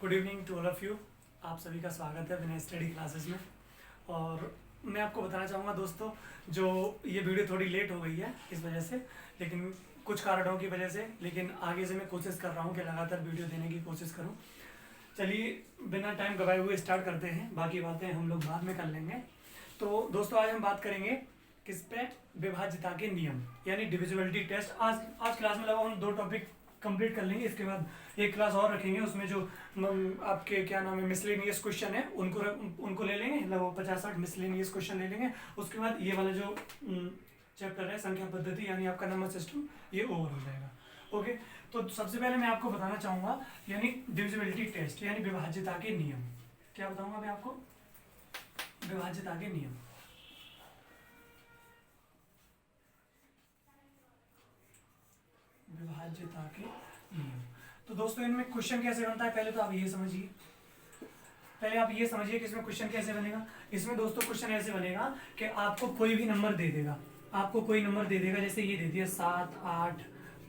Good evening to all of you. आप सभी का स्वागत है विनय स्टडी क्लासेस में। और मैं आपको बताना चाहूँगा दोस्तों, जो ये वीडियो थोड़ी लेट हो गई है इस वजह से, लेकिन कुछ कारणों की वजह से, लेकिन आगे से मैं कोशिश कर रहा हूँ कि लगातार वीडियो देने की कोशिश करूँ। चलिए बिना टाइम गवाए हुए स्टार्ट करते हैं, बाकी बातें हम लोग बाद में कर लेंगे। तो दोस्तों आज हम बात करेंगे किस पे, विभाज्यता के नियम यानी डिविजिबिलिटी टेस्ट। आज क्लास में लगभग हम 2 टॉपिक कंप्लीट कर लेंगे। इसके बाद एक क्लास और रखेंगे, उसमें जो आपके क्या नाम है मिसलेनियस क्वेश्चन है उनको ले लेंगे, लगभग 50-60 मिसलेनियस क्वेश्चन ले लेंगे। उसके बाद ये वाला जो चैप्टर है संख्या पद्धति यानी आपका नंबर सिस्टम, ये ओवर हो जाएगा। ओके, तो सबसे पहले मैं आपको बताना चाहूँगा यानी डिविजिबिलिटी टेस्ट यानी विभाज्यता के नियम। क्या बताऊँगा मैं आपको? विभाज्यता के नियम। विभाज्यता के नियम। तो दोस्तों इनमें क्वेश्चन कैसे बनता है, पहले तो आप ये समझिए। पहले आप ये समझिए कि इसमें क्वेश्चन कैसे बनेगा। इसमें दोस्तों क्वेश्चन ऐसे बनेगा कि आपको कोई भी नंबर दे देगा, आपको कोई नंबर दे देगा, जैसे ये दे दिया 7, 8,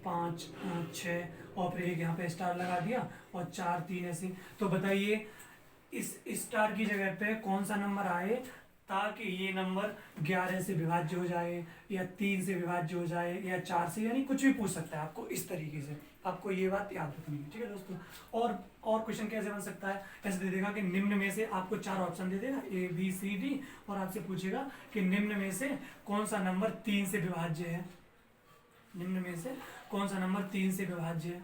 5, 6 और फिर एक यहाँ पे स्टार लगा दिया और 4, 3 ऐसे। तो बताइए इस स्टार की जगह पे कौन सा नंबर आए ताकि ये नंबर 11 से विभाज्य हो जाए या 3 से विभाज्य हो जाए या 4 से, यानी कुछ भी पूछ सकता है आपको इस तरीके से। आपको ये बात याद रखनी है, ठीक है दोस्तों। और क्वेश्चन कैसे बन सकता है, ऐसे दे देगा कि निम्न में से, आपको 4 ऑप्शन दे देगा A B C D और आपसे पूछेगा कि निम्न में से कौन सा नंबर 3 से विभाज्य है। निम्न में से कौन सा नंबर 3 से विभाज्य है,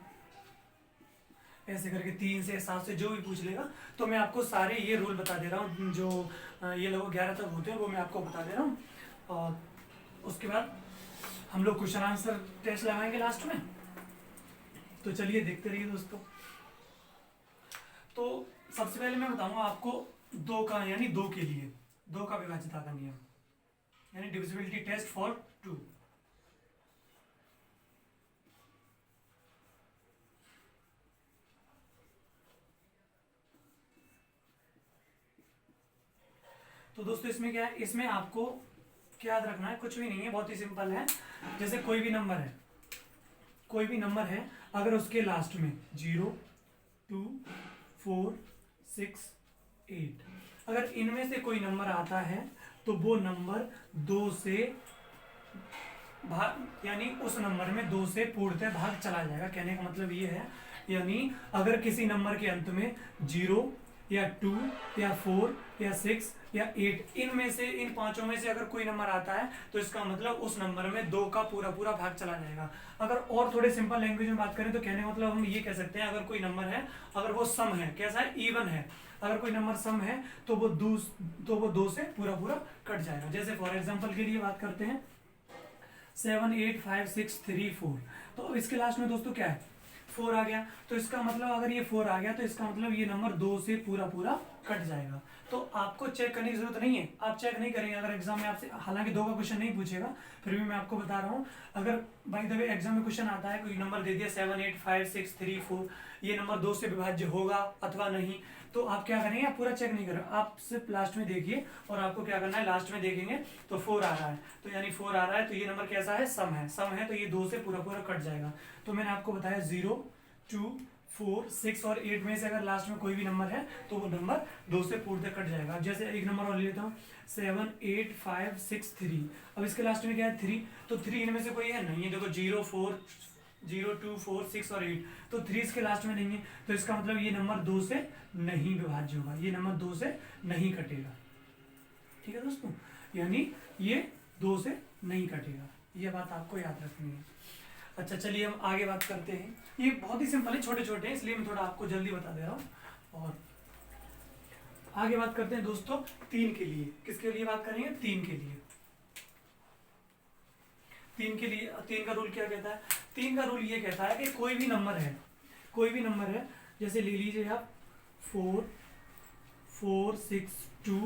ऐसे करके 3 से 7 से जो भी पूछ लेगा। तो मैं आपको सारे ये रूल बता दे रहा हूँ, जो ये लोग 11 तक होते हैं वो मैं आपको बता दे रहा हूँ। और उसके बाद हम लोग क्वेश्चन आंसर टेस्ट लगाएंगे लास्ट में। तो चलिए देखते रहिए दोस्तों। तो सबसे पहले मैं बताऊंगा आपको 2 का यानी 2 के लिए 2 का विभाज्यता का नियम यानी डिविजिबिलिटी टेस्ट फॉर 2। तो दोस्तों इसमें क्या है, इसमें आपको क्या याद रखना है, कुछ भी नहीं है, बहुत ही सिंपल है। जैसे कोई भी नंबर है, कोई भी नंबर है, अगर उसके लास्ट में 0, 2, 4, 6, 8, अगर इनमें से कोई नंबर आता है तो वो नंबर 2 से भाग यानी उस नंबर में 2 से पूर्णतः भाग चला जाएगा। कहने का मतलब ये है, यानी अगर किसी नंबर के अंत में 0 या 2 या 4 या 6 या 8, इनमें से इन 5 में से अगर कोई नंबर आता है तो इसका मतलब उस नंबर में 2 का पूरा पूरा भाग चला जाएगा। अगर और थोड़े सिंपल लैंग्वेज में बात करें तो कहने का मतलब हम ये कह सकते हैं, अगर कोई नंबर है, अगर वो सम है, कैसा है, इवन है, अगर कोई नंबर सम है तो वो 2 से पूरा पूरा कट जाएगा। जैसे फॉर एग्जाम्पल के लिए बात करते हैं 7, 8, 5, 6, 3, 4, तो अब इसके लास्ट में दोस्तों क्या है, 4 आ गया। तो इसका मतलब अगर ये 4 आ गया तो इसका मतलब ये नंबर 2 से पूरा पूरा कट जाएगा। तो आपको चेक करने की जरूरत नहीं है, आप चेक नहीं करेंगे अगर एग्जाम में आपसे, हालांकि 2 का क्वेश्चन नहीं पूछेगा, फिर भी मैं आपको बता रहा हूँ। अगर बाय द वे एग्जाम में क्वेश्चन आता है, कोई नंबर दे दिया 7, 8, 5, 6, 3, 4, ये नंबर 2 से विभाज्य होगा अथवा नहीं, तो आप क्या करेंगे, आप पूरा चेक नहीं करें, आप सिर्फ लास्ट में देखिए और आपको क्या करना है, लास्ट में देखेंगे तो 4 आ रहा है, तो यानी 4 आ रहा है तो ये नंबर कैसा है, सम है, सम है तो ये 2 से पूरा पूरा कट जाएगा। तो मैंने आपको बताया 0, 2, 4, 6 और 8 में से अगर लास्ट में कोई भी नंबर है तो वो नंबर 2 से पूर्णतः कट जाएगा। जैसे एक नंबर और लेता हूँ 7, 8, 5, 6, 3, अब इसके लास्ट में क्या है 3, तो 3 इनमें से कोई है नहीं है, देखो 0, 2, 4, 6 और 8, तो 3 इसके लास्ट में नहीं है, तो इसका मतलब ये नंबर 2 से नहीं विभाज्य होगा, ये नंबर 2 से नहीं कटेगा। ठीक है दोस्तों, यानी ये 2 से नहीं कटेगा, ये बात आपको याद रखनी है। अच्छा चलिए हम आगे बात करते हैं। ये बहुत ही सिंपल है, छोटे छोटे हैं, इसलिए मैं थोड़ा आपको जल्दी बता दे रहा हूँ। और आगे बात करते हैं दोस्तों 3 के लिए। किसके लिए बात करेंगे, 3 के लिए। 3 के लिए 3 का रूल क्या कहता है, 3 का रूल ये कहता है कि कोई भी नंबर है, कोई भी नंबर है, जैसे ले लीजिए आप 4, 4, 6, 2,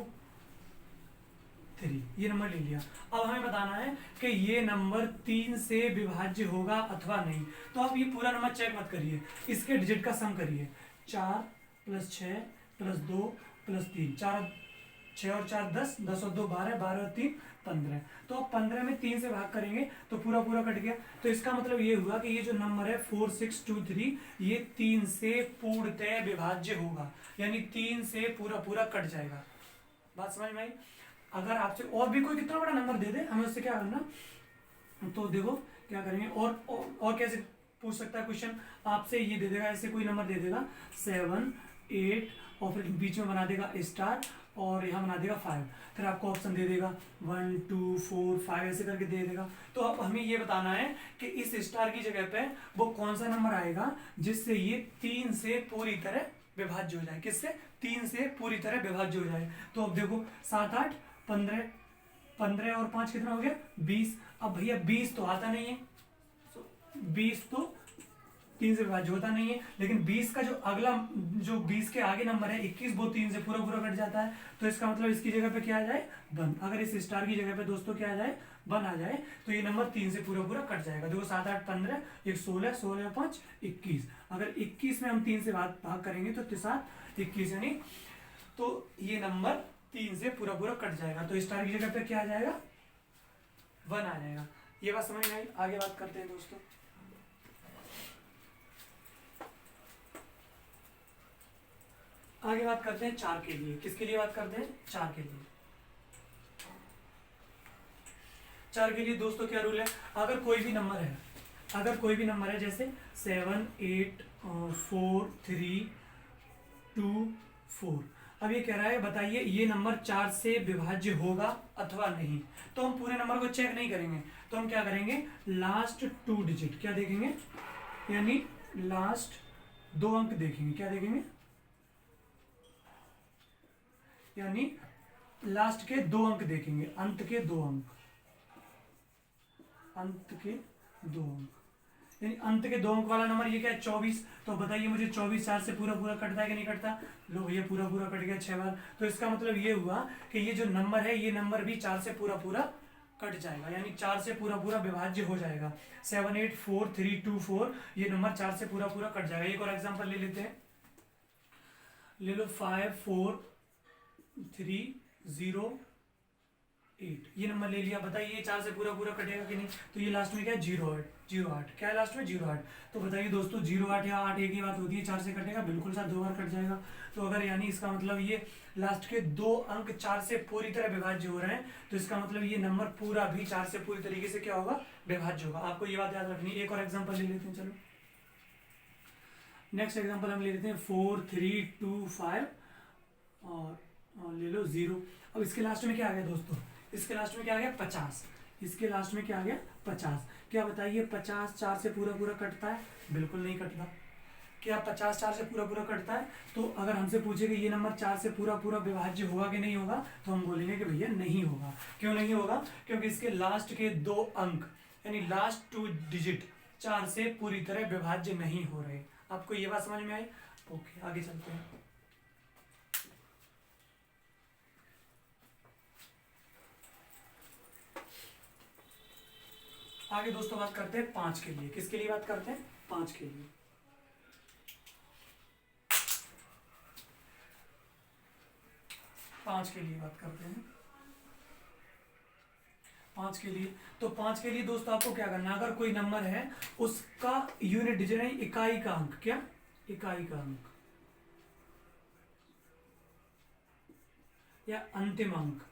3, ये नंबर ले लिया। अब हमें बताना है कि ये नंबर 3 से विभाज्य होगा अथवा नहीं। तो आप ये पूरा नंबर चेक मत करिए, इसके डिजिट का सम करिए, 4 + 6 + 2 + 3, 4 6 और 4 10, 10 और 2 12, 12 और 3 15। तो अब 15 में 3 से भाग करेंगे तो पूरा पूरा कट गया। तो इसका मतलब ये हुआ कि ये जो नंबर है 4623 ये 3 से पूर्णतः विभाज्य होगा, यानी 3 से पूरा पूरा कट जाएगा। बात समझ में आई? अगर आपसे और भी कोई कितना बड़ा नंबर दे दे, हमें उससे क्या करना, तो देखो क्या करेंगे। और कैसे पूछ सकता है क्वेश्चन, आपसे ये दे देगा, ऐसे कोई नंबर दे देगा 7 8 और फिर बीच में बना देगा स्टार और यहाँ बना देगा 5, फिर आपको ऑप्शन दे देगा 1 2 4 5 ऐसे करके दे देगा। तो अब हमें ये बताना है कि इस स्टार की जगह पे वो कौन सा नंबर आएगा जिससे ये 3 से पूरी तरह विभाज्य हो जाए। किससे? 3 से पूरी तरह विभाज्य हो जाए। तो अब देखो 7 8 15, 15 और 5 कितना हो गया 20। अब भैया 20 तो आता नहीं है, 20 तो 3 से विभाज्य होता नहीं है, लेकिन 20 का जो अगला, जो 20 के आगे नंबर है 21, वो 3 से पूरा पूरा कट जाता है। तो इसका मतलब इसकी जगह पे क्या आ जाए 1। अगर इस स्टार की जगह पे दोस्तों क्या आ जाए 1 आ जाए तो ये नंबर 3 से पूरा पूरा कट जाएगा। देखो 7 8 15, 1 16, 16 5 21। अगर 21 में हम 3 से भाग करेंगे तो 7 21, यानी तो ये नंबर 3 से पूरा पूरा कट जाएगा। तो स्टार की जगह पे क्या आ जाएगा 1 आ जाएगा। ये बात समझ में आई? आगे बात करते हैं दोस्तों। आगे बात करते हैं 4 के लिए। किसके लिए बात करते हैं? 4 के लिए। 4 के लिए दोस्तों क्या रूल है, अगर कोई भी नंबर है, अगर कोई भी नंबर है जैसे 7 8 4 3 2 4, अब ये कह रहा है बताइए ये नंबर 4 से विभाज्य होगा अथवा नहीं। तो हम पूरे नंबर को चेक नहीं करेंगे, तो हम क्या करेंगे लास्ट 2 डिजिट क्या देखेंगे, यानी लास्ट 2 अंक देखेंगे। क्या देखेंगे? यानी लास्ट के 2 अंक देखेंगे, अंत के 2 अंक, अंत के 2 अंक, यानी अंत के 2 अंक वाला नंबर ये क्या है 24। तो बताइए मुझे 24 4 से पूरा पूरा कटता है कि नहीं कटता? लो भैया पूरा पूरा कट गया 6 बार। तो इसका मतलब ये हुआ कि ये जो नंबर है ये नंबर भी 4 से पूरा पूरा कट जाएगा, यानी 4 से पूरा पूरा विभाज्य हो जाएगा। 7 8 4 3 2 4 ये नंबर 4 से पूरा पूरा कट जाएगा। एक और एग्जाम्पल ले लेते हैं, ले लो 5 4 3 0 8, ये नंबर ले लिया। बताइए ये 4 से पूरा पूरा कटेगा कि नहीं? तो ये लास्ट में क्या है 08, क्या है लास्ट में 08। तो बताइए दोस्तों 08 या 8 एक ही बात होती है, 4 से कटेगा बिल्कुल सर 2 बार कट जाएगा। तो अगर यानी इसका मतलब ये लास्ट के 2 अंक 4 से पूरी तरह विभाज्य हो रहे हैं, तो इसका मतलब ये नंबर पूरा भी 4 से पूरी तरीके से क्या होगा विभाज्य होगा। आपको ये बात याद रखनी है। एक और एग्जाम्पल ले लेते हैं, चलो नेक्स्ट एग्जाम्पल हम ले लेते हैं 4 3 2 5 और ले लो 0। अब इसके लास्ट में क्या आ गया दोस्तों? इसके लास्ट में क्या आ गया 50। इसके लास्ट में क्या आ गया 50। क्या बताइए 50 4 से पूरा पूरा कटता है? बिल्कुल नहीं कटता। क्या 50 4 से पूरा पूरा कटता है? तो अगर हमसे पूछे कि ये नंबर 4 से पूरा पूरा विभाज्य होगा कि नहीं होगा, तो हम बोलेंगे कि भैया नहीं होगा। क्यों नहीं होगा? क्योंकि इसके लास्ट के 2 अंक यानी लास्ट 2 डिजिट 4 से पूरी तरह विभाज्य नहीं हो रहे। आपको ये बात समझ में आई? ओके आगे चलते हैं। आगे दोस्तों बात करते हैं 5 के लिए। किसके लिए बात करते हैं? 5 के लिए। 5 के लिए बात करते हैं। 5 के लिए, तो 5 के लिए दोस्तों आपको क्या करना है, अगर कोई नंबर है उसका यूनिट डिजिट है इकाई का अंक, क्या इकाई का अंक या अंतिम अंक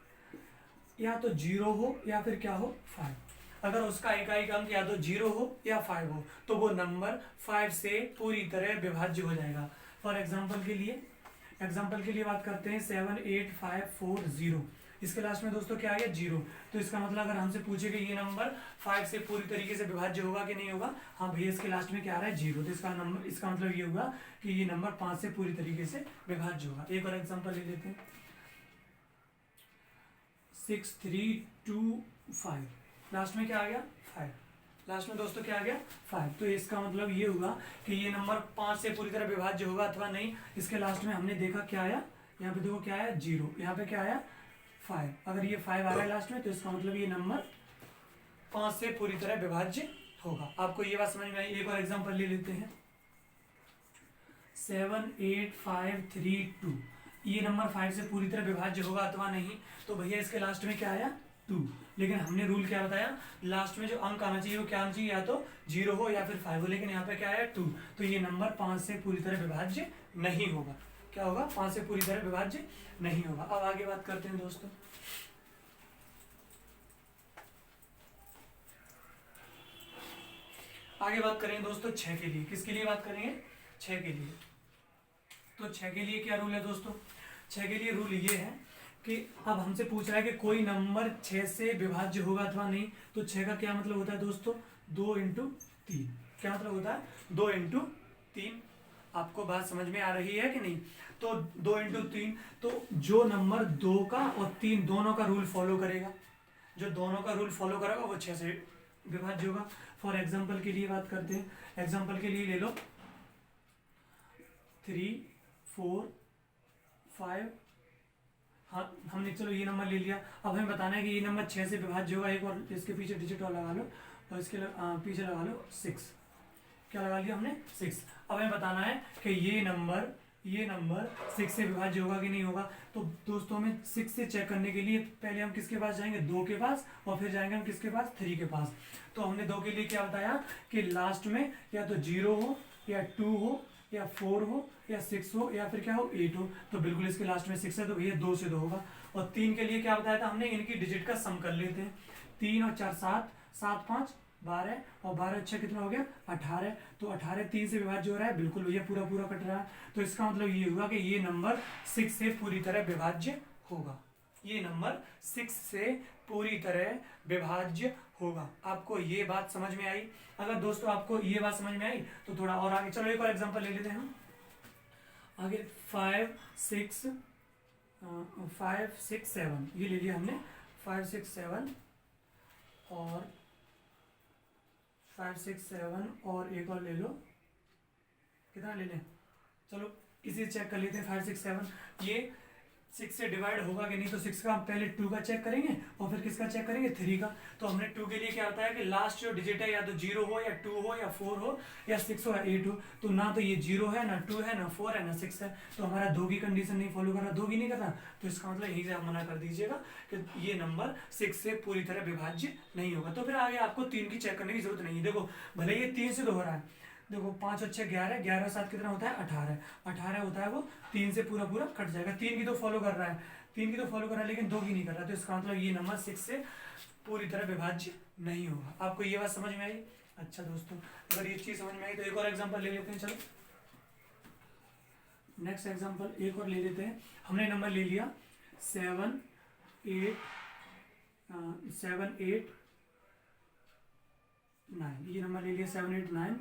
या तो 0 हो या फिर क्या हो 5। अगर उसका इकाई का अंक या तो 0 हो या 5 हो तो वो नंबर 5 से पूरी तरह विभाज्य हो जाएगा। फॉर एग्जाम्पल के लिए बात करते हैं 7 8 5 4 0। इसके लास्ट में दोस्तों क्या आ गया 0। तो इसका मतलब अगर हमसे पूछे कि ये नंबर 5 से पूरी तरीके से विभाज्य होगा कि नहीं होगा, हाँ भैया इसके लास्ट में क्या आ रहा है 0। तो इसका मतलब ये होगा कि ये नंबर 5 से पूरी तरीके से विभाज्य होगा। एक और एग्जाम्पल ले लेते हैं 6 3 2 5, लास्ट में क्या आ गया 5। लास्ट में दोस्तों क्या आ गया 5। तो इसका मतलब ये हुआ कि ये नंबर 5 से पूरी तरह विभाज्य होगा अथवा नहीं। इसके लास्ट में हमने देखा क्या आया, यहाँ पे देखो क्या आया 0, यहाँ पे क्या आया 5। अगर ये 5 आ रहा है लास्ट में तो इसका मतलब ये नंबर 5 से पूरी तरह विभाज्य होगा। आपको ये बात समझ में आई? एक और एग्जाम्पल ले लेते हैं 7 8 5 3 2। ये नंबर 5 से पूरी तरह विभाज्य होगा अथवा नहीं, तो भैया इसके लास्ट में क्या आया 2। लेकिन हमने रूल क्या बताया, लास्ट में जो अंक आना चाहिए वो क्या आना चाहिए, या तो 0 हो या फिर 5 हो, लेकिन यहाँ पे क्या आया 2। तो ये नंबर 5 से पूरी तरह विभाज्य नहीं होगा। क्या होगा, 5 से पूरी तरह विभाज्य नहीं होगा। अब आगे बात करते हैं दोस्तों, आगे बात करेंगे दोस्तों 6 के लिए। किसके लिए बात करेंगे, 6 के लिए। तो 6 के लिए क्या रूल है दोस्तों, 6 के लिए रूल ये है कि अब हमसे पूछ रहा है कि कोई नंबर 6 से विभाज्य होगा अथवा नहीं। तो 6 का क्या मतलब होता है दोस्तों, 2 × 3। क्या मतलब होता है, 2 × 3। आपको बात समझ में आ रही है कि नहीं। तो 2 × 3, तो जो नंबर 2 का और 3 दोनों का रूल फॉलो करेगा, जो दोनों का रूल फॉलो करेगा वो 6 से विभाज्य होगा। फॉर एग्जाम्पल के लिए बात करते हैं, एग्जाम्पल के लिए ले लो 3, 4, 5। हाँ हमने चलो ये नंबर ले लिया। अब हमें बताना है कि ये नंबर 6 से विभाज्य होगा। एक और इसके पीछे डिजिट और लगा लो, और इसके पीछे लगा लो 6। क्या लगा लिया हमने, 6। अब हमें बताना है कि ये नंबर 6 से विभाज्य होगा कि नहीं होगा। तो दोस्तों हमें 6 से चेक करने के लिए पहले हम किसके पास जाएंगे, 2 के पास, और फिर जाएंगे हम किसके पास, 3 के पास। तो हमने 2 के लिए क्या बताया कि लास्ट में या तो 0 हो या 2 हो या 4 हो या 6 हो या फिर क्या हो 8 हो। तो बिल्कुल इसके लास्ट में 6 है, तो भैया 2 से 2 होगा। और 3 के लिए क्या बताया था हमने, इनकी डिजिट का सम कर लेते हैं। 3 और 4 7, 7 5 12, और 12 6 कितना हो गया 18। तो 18 3 से विभाज्य हो रहा है, बिल्कुल भैया पूरा पूरा कट रहा है। तो इसका मतलब ये हुआ कि ये नंबर 6 से पूरी तरह विभाज्य होगा। ये नंबर 6 से पूरी तरह विभाज्य होगा। आपको ये बात समझ में आई। अगर दोस्तों आपको ये बात समझ में आई तो थोड़ा और आगे चलो, एक और एग्जांपल ले लेते हैं हम आगे। 5 6 7 ये ले लिया हमने, 5 6 7 और 5 6 7 और एक और ले लो, कितना ले लें, चलो इसे चेक कर लेते हैं। 5 6 7 ये 6 से डिवाइड होगा कि नहीं। तो 6 का हम पहले 2 का चेक करेंगे और फिर किसका चेक करेंगे, 3 का। तो हमने 2 के लिए क्या होता है कि लास्ट जो डिजिट है या तो 0 हो या 2 हो या 4 हो या 6 हो या 8 हो। तो ना तो ये 0 है, ना 2 है, ना 4 है, ना 6 है। तो हमारा 2 की कंडीशन नहीं फॉलो कर रहा, 2 की नहीं कर रहा। तो इसका मतलब यही से आप मना कर दीजिएगा कि ये नंबर 6 से पूरी तरह विभाज्य नहीं होगा। तो फिर आगे आपको 3 की चेक करने की जरूरत नहीं है। देखो भले ये 3 से 2 हो रहा है, देखो 5 और 6 11, 11 और 7 कितना होता है 18, 18 होता है वो 3 से पूरा पूरा कट जाएगा। 3 की तो फॉलो कर रहा है, 3 की तो फॉलो कर रहा है, लेकिन 2 की नहीं कर रहा। तो इसका मतलब ये नंबर 6 से पूरी तरह विभाज्य नहीं होगा। आपको ये बात समझ में आई। अच्छा दोस्तों, अगर ये चीज समझ में आई तो एक और एग्जांपल ले लेते हैं। चलो नेक्स्ट एग्जांपल एक और ले लेते हैं। हमने नंबर ले लिया 7 8 9। ये नंबर ले लिया 7 8 9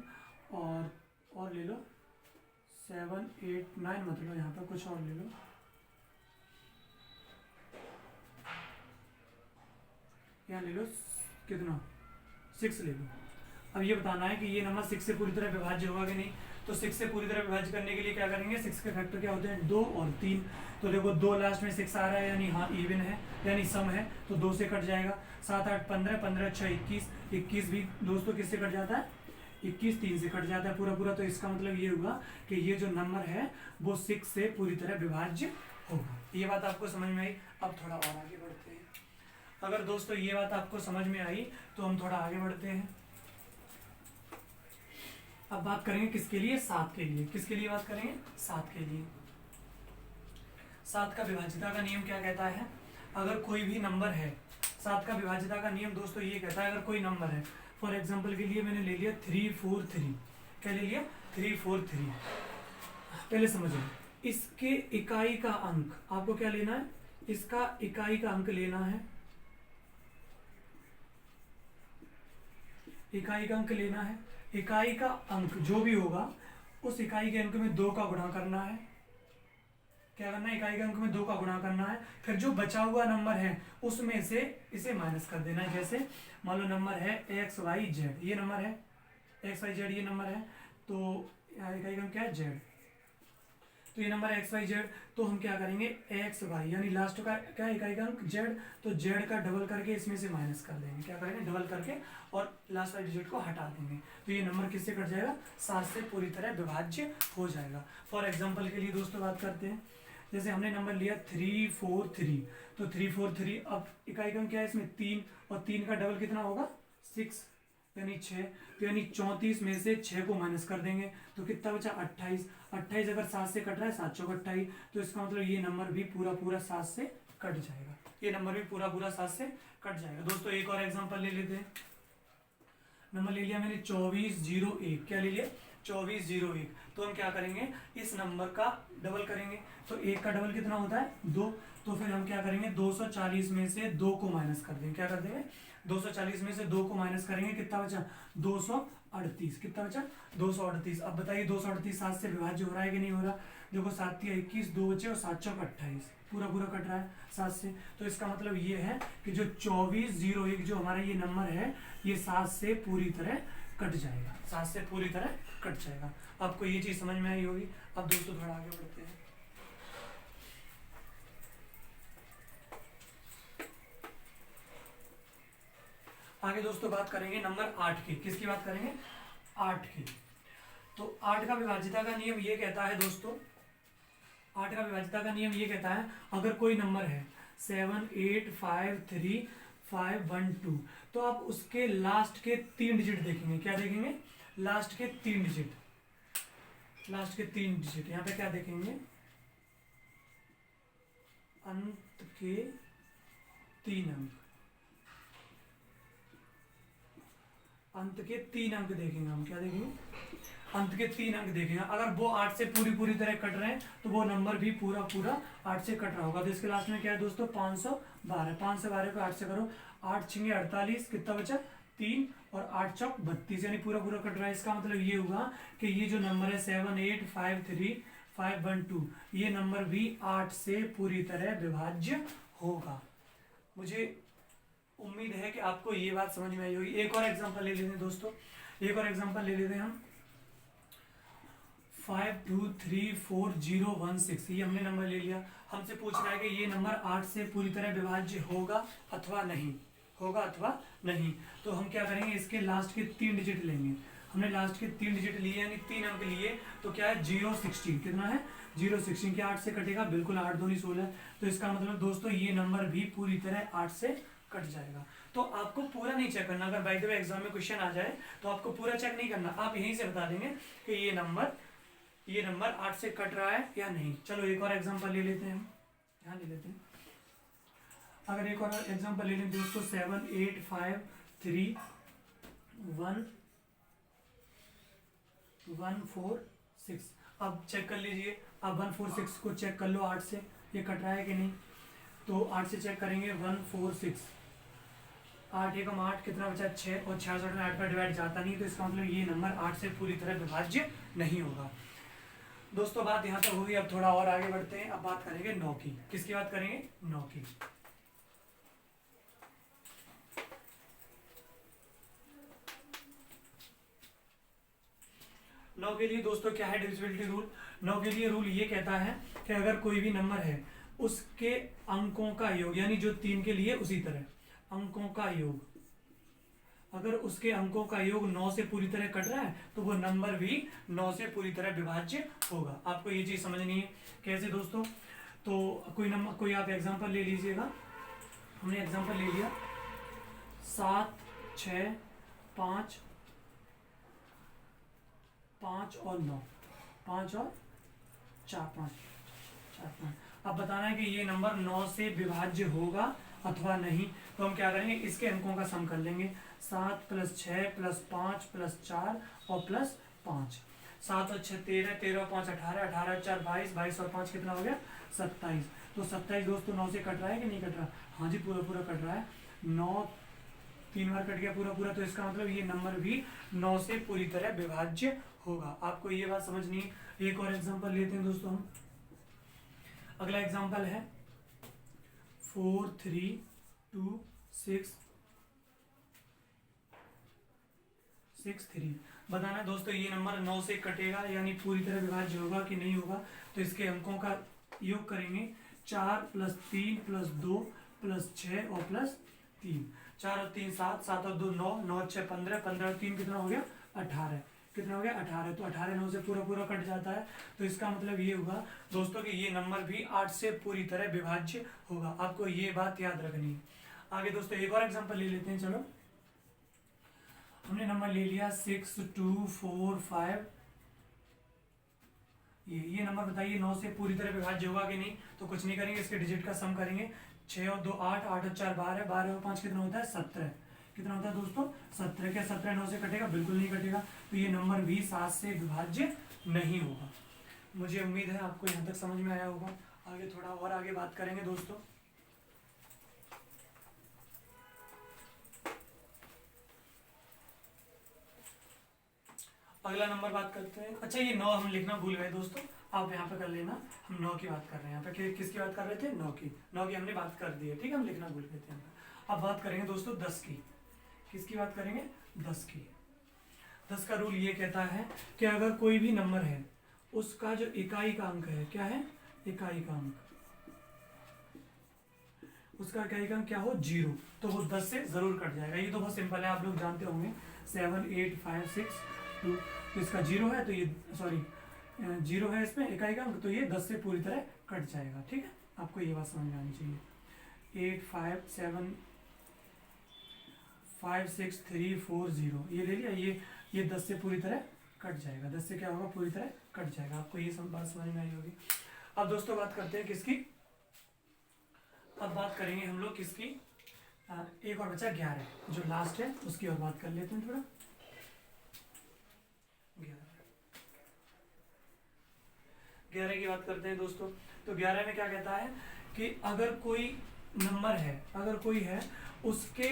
और ले लो 7 8 9, मतलब यहाँ पर कुछ और ले लो, यहाँ ले लो कितना 6 ले लो। अब ये बताना है कि ये नंबर 6 से पूरी तरह विभाज्य होगा कि नहीं। तो 6 से पूरी तरह विभाज्य करने के लिए क्या करेंगे, 6 के फैक्टर क्या होते हैं 2 और 3। तो देखो 2 लास्ट में 6 आ रहा है, यानी हाँ इवन है, यानी सम है, तो 2 से कट जाएगा। 7 8 15, 15 6 21, 21 भी दोस्तों किससे कट जाता है, 21 3 से कट जाता है पूरा पूरा। तो इसका मतलब ये हुआ कि ये जो नंबर है वो 6 से पूरी तरह विभाज्य होगा। ये बात आपको समझ में आई। अब थोड़ा और आगे बढ़ते हैं। अगर दोस्तों ये बात आपको समझ में आई तो हम थोड़ा आगे बढ़ते हैं। अब बात करेंगे किसके लिए, 7 के लिए। किसके लिए बात करेंगे, 7 के लिए। 7 का विभाज्यता का नियम क्या कहता है, अगर कोई भी नंबर है, 7 का विभाज्यता का नियम दोस्तों ये कहता है अगर कोई नंबर है, फॉर एग्जांपल के लिए मैंने ले लिया 3 4 3। क्या ले लिया 3 4 3। पहले समझो, इसके इकाई का अंक आपको क्या लेना है, इसका इकाई का अंक लेना है, इकाई का अंक लेना है। इकाई का अंक जो भी होगा उस इकाई के अंक में 2 का गुणा करना है। क्या करना है, इकाई के अंक में 2 का गुणा करना है। फिर जो बचा हुआ नंबर है उसमें से इसे माइनस कर देना है। जैसे मान लो नंबर है XYZ, ये नंबर है XYZ, ये नंबर है, तो इकाई का अंक क्या है Z, तो ये नंबर है XYZ। तो हम क्या करेंगे XY, यानी लास्ट का क्या इकाई का अंक Z, तो Z का डबल करके इसमें से माइनस कर देंगे। क्या करेंगे, डबल करके और लास्ट वाले डिजिट को हटा देंगे। तो ये नंबर किससे कट जाएगा, 7 से पूरी तरह विभाज्य हो जाएगा। फॉर एग्जाम्पल के लिए दोस्तों बात करते हैं, जैसे हमने नंबर लिया 343, तो 343, अब इकाई क्रम क्या है इसमें 3, और 3 का डबल कितना होगा 6, यानी 6। तो यानी 34 में से 6 को माइनस कर देंगे तो कितना बचा 28। 28 अगर 7 से कट रहा है 7 चौक 28, तो इसका मतलब ये नंबर भी पूरा पूरा 7 से कट जाएगा, ये नंबर भी पूरा पूरा 7 से कट जाएगा। दोस्तों एक और एग्जांपल ले लेते हैं। नंबर ले लिया मैंने 2401, क्या ले लिया 2401। तो हम क्या करेंगे, इस नंबर का डबल करेंगे, तो 1 का डबल कितना होता है 2, तो फिर हम क्या करेंगे 240 में से 2 को माइनस कर देंगे। क्या कर देंगे 240 में से 2 को माइनस करेंगे, कितना बचा 238, कितना बचा 238। अब बताइए 238 7 से विभाज्य हो रहा है कि नहीं हो रहा। देखो 7 × 21 2 बचे और 7 चौक 28, पूरा पूरा कट रहा है 7 से। तो इसका मतलब ये है कि जो 2401 जो हमारा ये नंबर है ये 7 से पूरी तरह कट जाएगा, 7 से पूरी तरह कट जाएगा। आपको ये चीज समझ में आई होगी। अब दोस्तों थोड़ा आगे बढ़ते हैं। आगे दोस्तों बात करेंगे नंबर 8 की। किसकी बात करेंगे 8 की। तो 8 का विभाज्यता का नियम ये कहता है दोस्तों, 8 का विभाज्यता का नियम ये कहता है अगर कोई नंबर है 7 8 5 3 5 1 2, तो आप उसके लास्ट के 3 डिजिट देखेंगे। क्या देखेंगे लास्ट के 3 डिजिट, लास्ट के 3 डिजिट। यहाँ पे क्या देखेंगे अंत के 3 अंक, अंत के 3 अंक देखेंगे हम। क्या देखेंगे अंत के 3 अंक देखेंगे। अगर वो 8 से पूरी पूरी तरह कट रहे हैं तो वो नंबर भी पूरा पूरा 8 से कट रहा होगा। तो इसके लास्ट में क्या है दोस्तों 512, 512 को 8 से करो, 8 × 48, कितना बचा 3, और 8 चौक 32, यानी पूरा पूरा कट रहा है। इसका मतलब ये हुआ कि ये जो नंबर है 7 8 5 3 5 1 2, ये नंबर भी 8 से पूरी तरह विभाज्य होगा। मुझे उम्मीद है कि आपको ये बात समझ में आई होगी। एक और एग्जांपल ले लेते हैं दोस्तों, एक और एग्जांपल ले लेते हैं हम 523401 ये हमने नंबर ले लिया। हमसे पूछ रहा है कि ये नंबर 8 से पूरी तरह विभाज्य होगा अथवा नहीं, होगा अथवा नहीं। तो हम क्या करेंगे इसके लास्ट के 3 डिजिट लेंगे। हमने लास्ट के 3 डिजिट लिए यानी 3 अंक लिए, तो क्या है 016, कितना है 016 के 8 से कटेगा बिल्कुल 8 दूनी 16। तो इसका मतलब दोस्तों ये नंबर भी पूरी तरह 8 से कट जाएगा। तो आपको पूरा नहीं चेक करना, अगर बाय द वे एग्जाम में क्वेश्चन आ जाए तो आपको पूरा चेक नहीं करना, आप यहीं से बता देंगे कि ये नंबर 8 से कट रहा है या नहीं। चलो एक और एग्जांपल ले लेते हैं हम, यहाँ ले लेते हैं। अगर एक और एग्जांपल ले लें दोस्तों 7 8 5 3 1 1 4 6। अब चेक कर लीजिए, अब 1 4 6 को चेक कर लो 8 से ये कट रहा है कि नहीं। तो 8 से चेक करेंगे 1 4 6, 8 एकम 8, कितना बचा 6, और 66 में 8 का डिवाइड जाता नहीं, तो इसका मतलब ये नंबर 8 से पूरी तरह विभाज्य नहीं होगा। दोस्तों बात यहाँ तक होगी। अब थोड़ा और आगे बढ़ते हैं। अब बात करेंगे 9 की। किसकी बात करेंगे 9 की। नौ के लिए दोस्तों क्या है डिविजिबिलिटी रूल। 9 के लिए रूल ये कहता है कि अगर कोई भी नंबर है उसके अंकों का योग, यानी जो 3 के लिए उसी तरह अंकों का योग, अगर उसके अंकों का योग 9 से पूरी तरह कट रहा है तो वो नंबर भी 9 से पूरी तरह विभाज्य होगा। आपको ये चीज समझनी है। कैसे दोस्तों, तो कोई नंबर, कोई आप एग्जांपल ले लीजिएगा। हमने एग्जांपल ले लिया 7 6 5 5 और 9, 5 और 4 5 4 5। अब बताना है कि ये नंबर 9 से विभाज्य होगा अथवा नहीं। तो हम क्या करेंगे इसके अंकों का सम कर लेंगे। 7 + 6 + 5 + 4 और +5, 7 और 6 13, 13 और 5 18, 18 और 4 22, 22 और 5 कितना हो गया 27। तो 27 दोस्तों 9 से कट रहा है कि नहीं कट रहा। हाँ जी पूरा पूरा कट रहा है। 9 3 बार कट गया पूरा पूरा, तो इसका मतलब ये नंबर भी 9 से पूरी तरह विभाज्य होगा। आपको ये बात समझनी है। एक और एग्जांपल लेते हैं दोस्तों हम। अगला एग्जांपल है 4 3 2 6 6 3। बताना है दोस्तों ये नंबर 9 से कटेगा यानी पूरी तरह विभाज्य होगा कि नहीं होगा। तो इसके अंकों का योग करेंगे 4 + 3 + 2 + 6 और +3। 4 और 3 7, 7 और 2 9, 9 और 6 15, 15 और 3 कितना हो गया 18। कितना हो गया 18, तो 18 9 से पूरा पूरा कट जाता है। तो इसका मतलब ये हुआ दोस्तों कि ये नंबर भी 8 से पूरी तरह विभाज्य होगा। आपको ये बात याद रखनी है। आगे दोस्तों एक और एग्जांपल ले लेते हैं। चलो, हमने नंबर ले लिया 6 2 4 5। ये नंबर बताइए 9 से पूरी तरह विभाज्य होगा कि नहीं। तो कुछ नहीं करेंगे, इसके डिजिट का सम करेंगे। 6 और 2 8, 8 और 4 12, 12 और 5 कितना होता है 17। कितना होता है दोस्तों 17। क्या 17 9 से कटेगा? बिल्कुल नहीं कटेगा। तो ये नंबर भी 7 से विभाज्य नहीं होगा। मुझे उम्मीद है आपको यहाँ तक समझ में आया होगा। आगे थोड़ा और आगे बात करेंगे दोस्तों। अगला नंबर बात करते हैं। अच्छा, ये 9 हम लिखना भूल गए दोस्तों, आप यहाँ पे कर लेना। हम 9 की बात कर रहे हैं यहाँ पे। किसकी बात कर रहे थे? 9 की। 9 की हमने बात कर दी है, ठीक है, हम लिखना भूल गए थे यहाँ पे। अब बात करेंगे दोस्तों 10 की। किसकी बात करेंगे? 10 की। 10 का रूल ये कहता है कि अगर कोई भी नंबर है उसका जो इकाई का अंक है, क्या है? इकाई का अंक, उसका इकाई का अंक क्या हो? 0, तो वो 10 से जरूर कट जाएगा। ये तो बहुत सिंपल है, आप लोग जानते होंगे। 7 8 5 6 2, तो इसका 0 है, तो ये सॉरी 0 है इसमें इकाई का अंक, तो ये 10 से पूरी तरह कट जाएगा। ठीक है, आपको ये बात समझ में आनी चाहिए। 8 5 7 5 6 3 4 0 ये ले लिया। ये 10 से पूरी तरह कट जाएगा। 10 से क्या होगा? पूरी तरह कट जाएगा। आपको ये बात समझ में आई होगी। अब दोस्तों बात करते हैं किसकी? अब बात करेंगे हम लोग किसकी? एक और बचा 11, जो लास्ट है, उसकी और बात कर लेते हैं थोड़ा। 11 की बात करते हैं दोस्तों। तो 11 में क्या कहता है कि अगर कोई नंबर है, अगर कोई है, उसके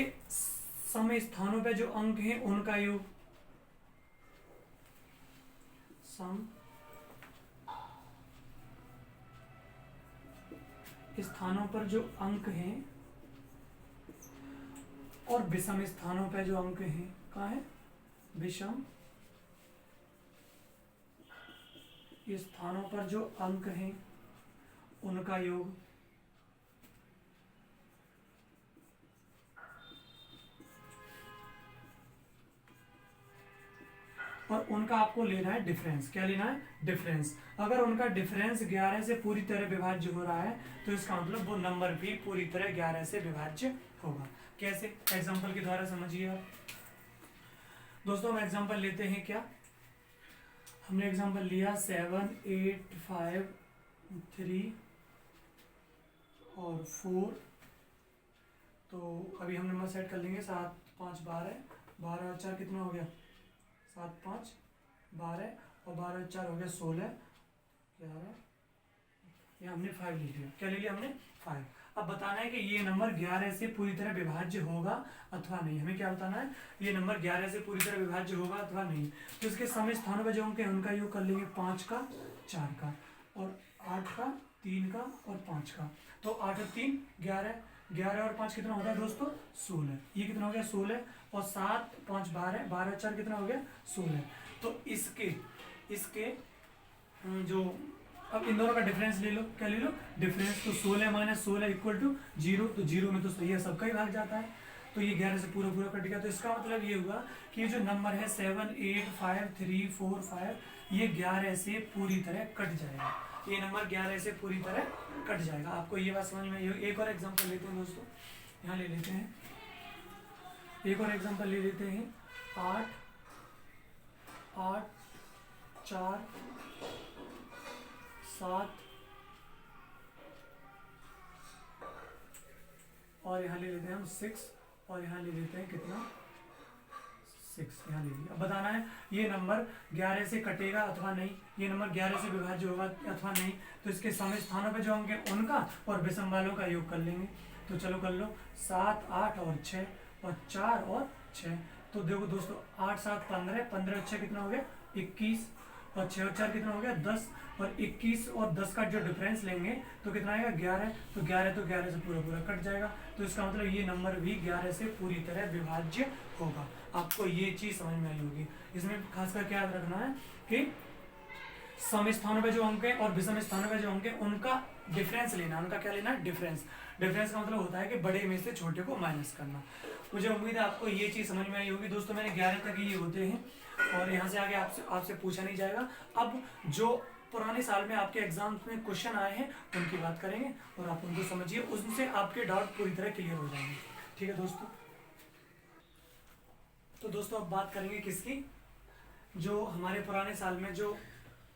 सम स्थानों पे जो अंक हैं उनका योग, सम स्थानों पर जो अंक हैं और विषम स्थानों पर जो अंक हैं, कहाँ है? विषम स्थानों पर जो अंक हैं उनका योग, और उनका आपको लेना है डिफरेंस। क्या लेना है? डिफरेंस। अगर उनका डिफरेंस 11 से पूरी तरह विभाज्य हो रहा है तो इसका मतलब वो नंबर भी पूरी तरह 11 से विभाज्य होगा। कैसे? एग्जांपल के द्वारा समझिए आप दोस्तों। हम एग्जांपल लेते हैं। क्या हमने एग्जांपल लिया? 7 8 5 3 और 4। तो अभी हम नंबर सेट कर लेंगे। 7 5 12, 12 और 4 कितना हो गया? 7 5 12, और 12 और 4 हो गया 16 11। ये हमने 5 ले लिया। क्या ले लिया हमने? 5। अब बताना है कि ये नंबर 11 से पूरी तरह विभाज्य होगा अथवा नहीं। हमें क्या बताना है? ये नंबर 11 से पूरी तरह विभाज्य होगा अथवा नहीं। तो इसके सम स्थानों पर जो अंक है उनका योग कर लेंगे। 5 का, 4 का, और 8 का, 3 का और 5 का। तो 8 और 3 11, 11 और 5 कितना होता है दोस्तों? 16। ये कितना हो गया? 16। और 7 5 12, 12 और 4 कितना हो गया? 16। तो इसके जो, अब इन दोनों का डिफरेंस ले लो। क्या ले लो? डिफरेंस। तो 16 माइनस 16 इक्वल टू 0। तो 0 में तो सही है, सबका ही भाग जाता है। तो ये 11 से पूरा पूरा कट गया। तो इसका मतलब ये हुआ कि ये जो नंबर है 7 8 5 3 4 5, ये 11 से पूरी तरह कट जाएगा। ये नंबर 11 से पूरी तरह कट जाएगा। आपको ये बात समझ में आई। एक और एग्जांपल लेते हैं दोस्तों, यहाँ ले लेते हैं। एक और एग्जांपल ले लेते हैं। 8 8 4 7, और यहाँ ले लेते हैं हम 6, और यहाँ ले लेते हैं कितना? 6 यहाँ ले लिया। अब बताना है ये नंबर 11 से कटेगा अथवा नहीं, ये नंबर 11 से विभाज्य होगा अथवा नहीं। तो इसके सम स्थानों पे जो अंक है उनका और विषम वालों का योग कर लेंगे। तो चलो कर लो। 7 8 और 6, और 4 और 6। तो देखो दोस्तों, 8 7 15, 15 और 6 कितना हो गया? 21, और 6 और 4 कितना हो गया? 10, और 21 और 10 का जो डिफरेंस लेंगे तो कितना आएगा? 11। तो 11 से पूरा पूरा कट जाएगा। तो इसका मतलब ये नंबर भी 11 से पूरी तरह विभाज्य होगा। आपको ये चीज समझ में आई होगी। इसमें खासकर क्या याद रखना है कि सम स्थानों पे जो अंक है और विषम स्थानों पे जो अंक है उनका डिफरेंस लेना। उनका क्या लेना? डिफरेंस। डिफरेंस का मतलब होता है कि बड़े में से छोटे को माइनस करना। मुझे उम्मीद है आपको ये चीज समझ में आई होगी दोस्तों। मैंने 11 तक ये होते हैं, और यहाँ से आगे आपसे आपसे पूछा नहीं जाएगा। अब जो पुराने साल में आपके एग्जाम में क्वेश्चन आए हैं उनकी बात करेंगे और आप उनको समझिए, उनसे आपके डाउट पूरी तरह क्लियर हो जाएंगे। ठीक है दोस्तों, तो दोस्तों अब बात करेंगे किसकी, जो हमारे पुराने साल में जो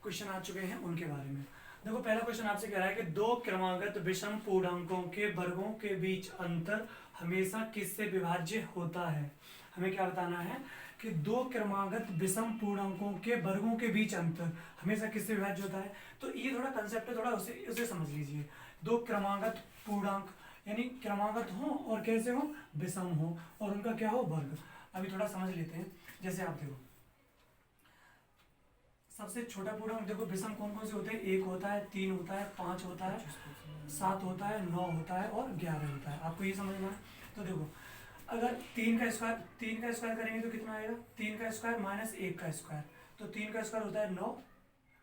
क्वेश्चन आ चुके हैं उनके बारे में। देखो पहला क्वेश्चन आपसे कह रहा है कि दो क्रमागत विषम पूर्णांकों के वर्गों के बीच अंतर हमेशा किससे विभाज्य होता है। हमें क्या बताना है कि दो क्रमागत विषम पूर्णांकों के वर्गों के बीच अंतर हमेशा किससे विभाज्य होता है। तो ये थोड़ा कंसेप्ट है, थोड़ा उसे समझ लीजिए। दो क्रमागत पूर्णांक यानी क्रमागत हो और कैसे हो, विषम हो, और उनका क्या हो, वर्ग। अभी थोड़ा समझ लेते हैं। जैसे आप देखो सबसे छोटा पूर्णांक देखो विषम कौन कौन से होते हैं, 1 होता है, 3 होता है, 5 होता है, 7 होता है, 9 होता है और 11 होता है। आपको ये समझना है। तो देखो अगर 3 का स्क्वायर करेंगे तो कितना आएगा, 3 का स्क्वायर माइनस 1 का स्क्वायर, तो 3 का स्क्वायर होता है 9,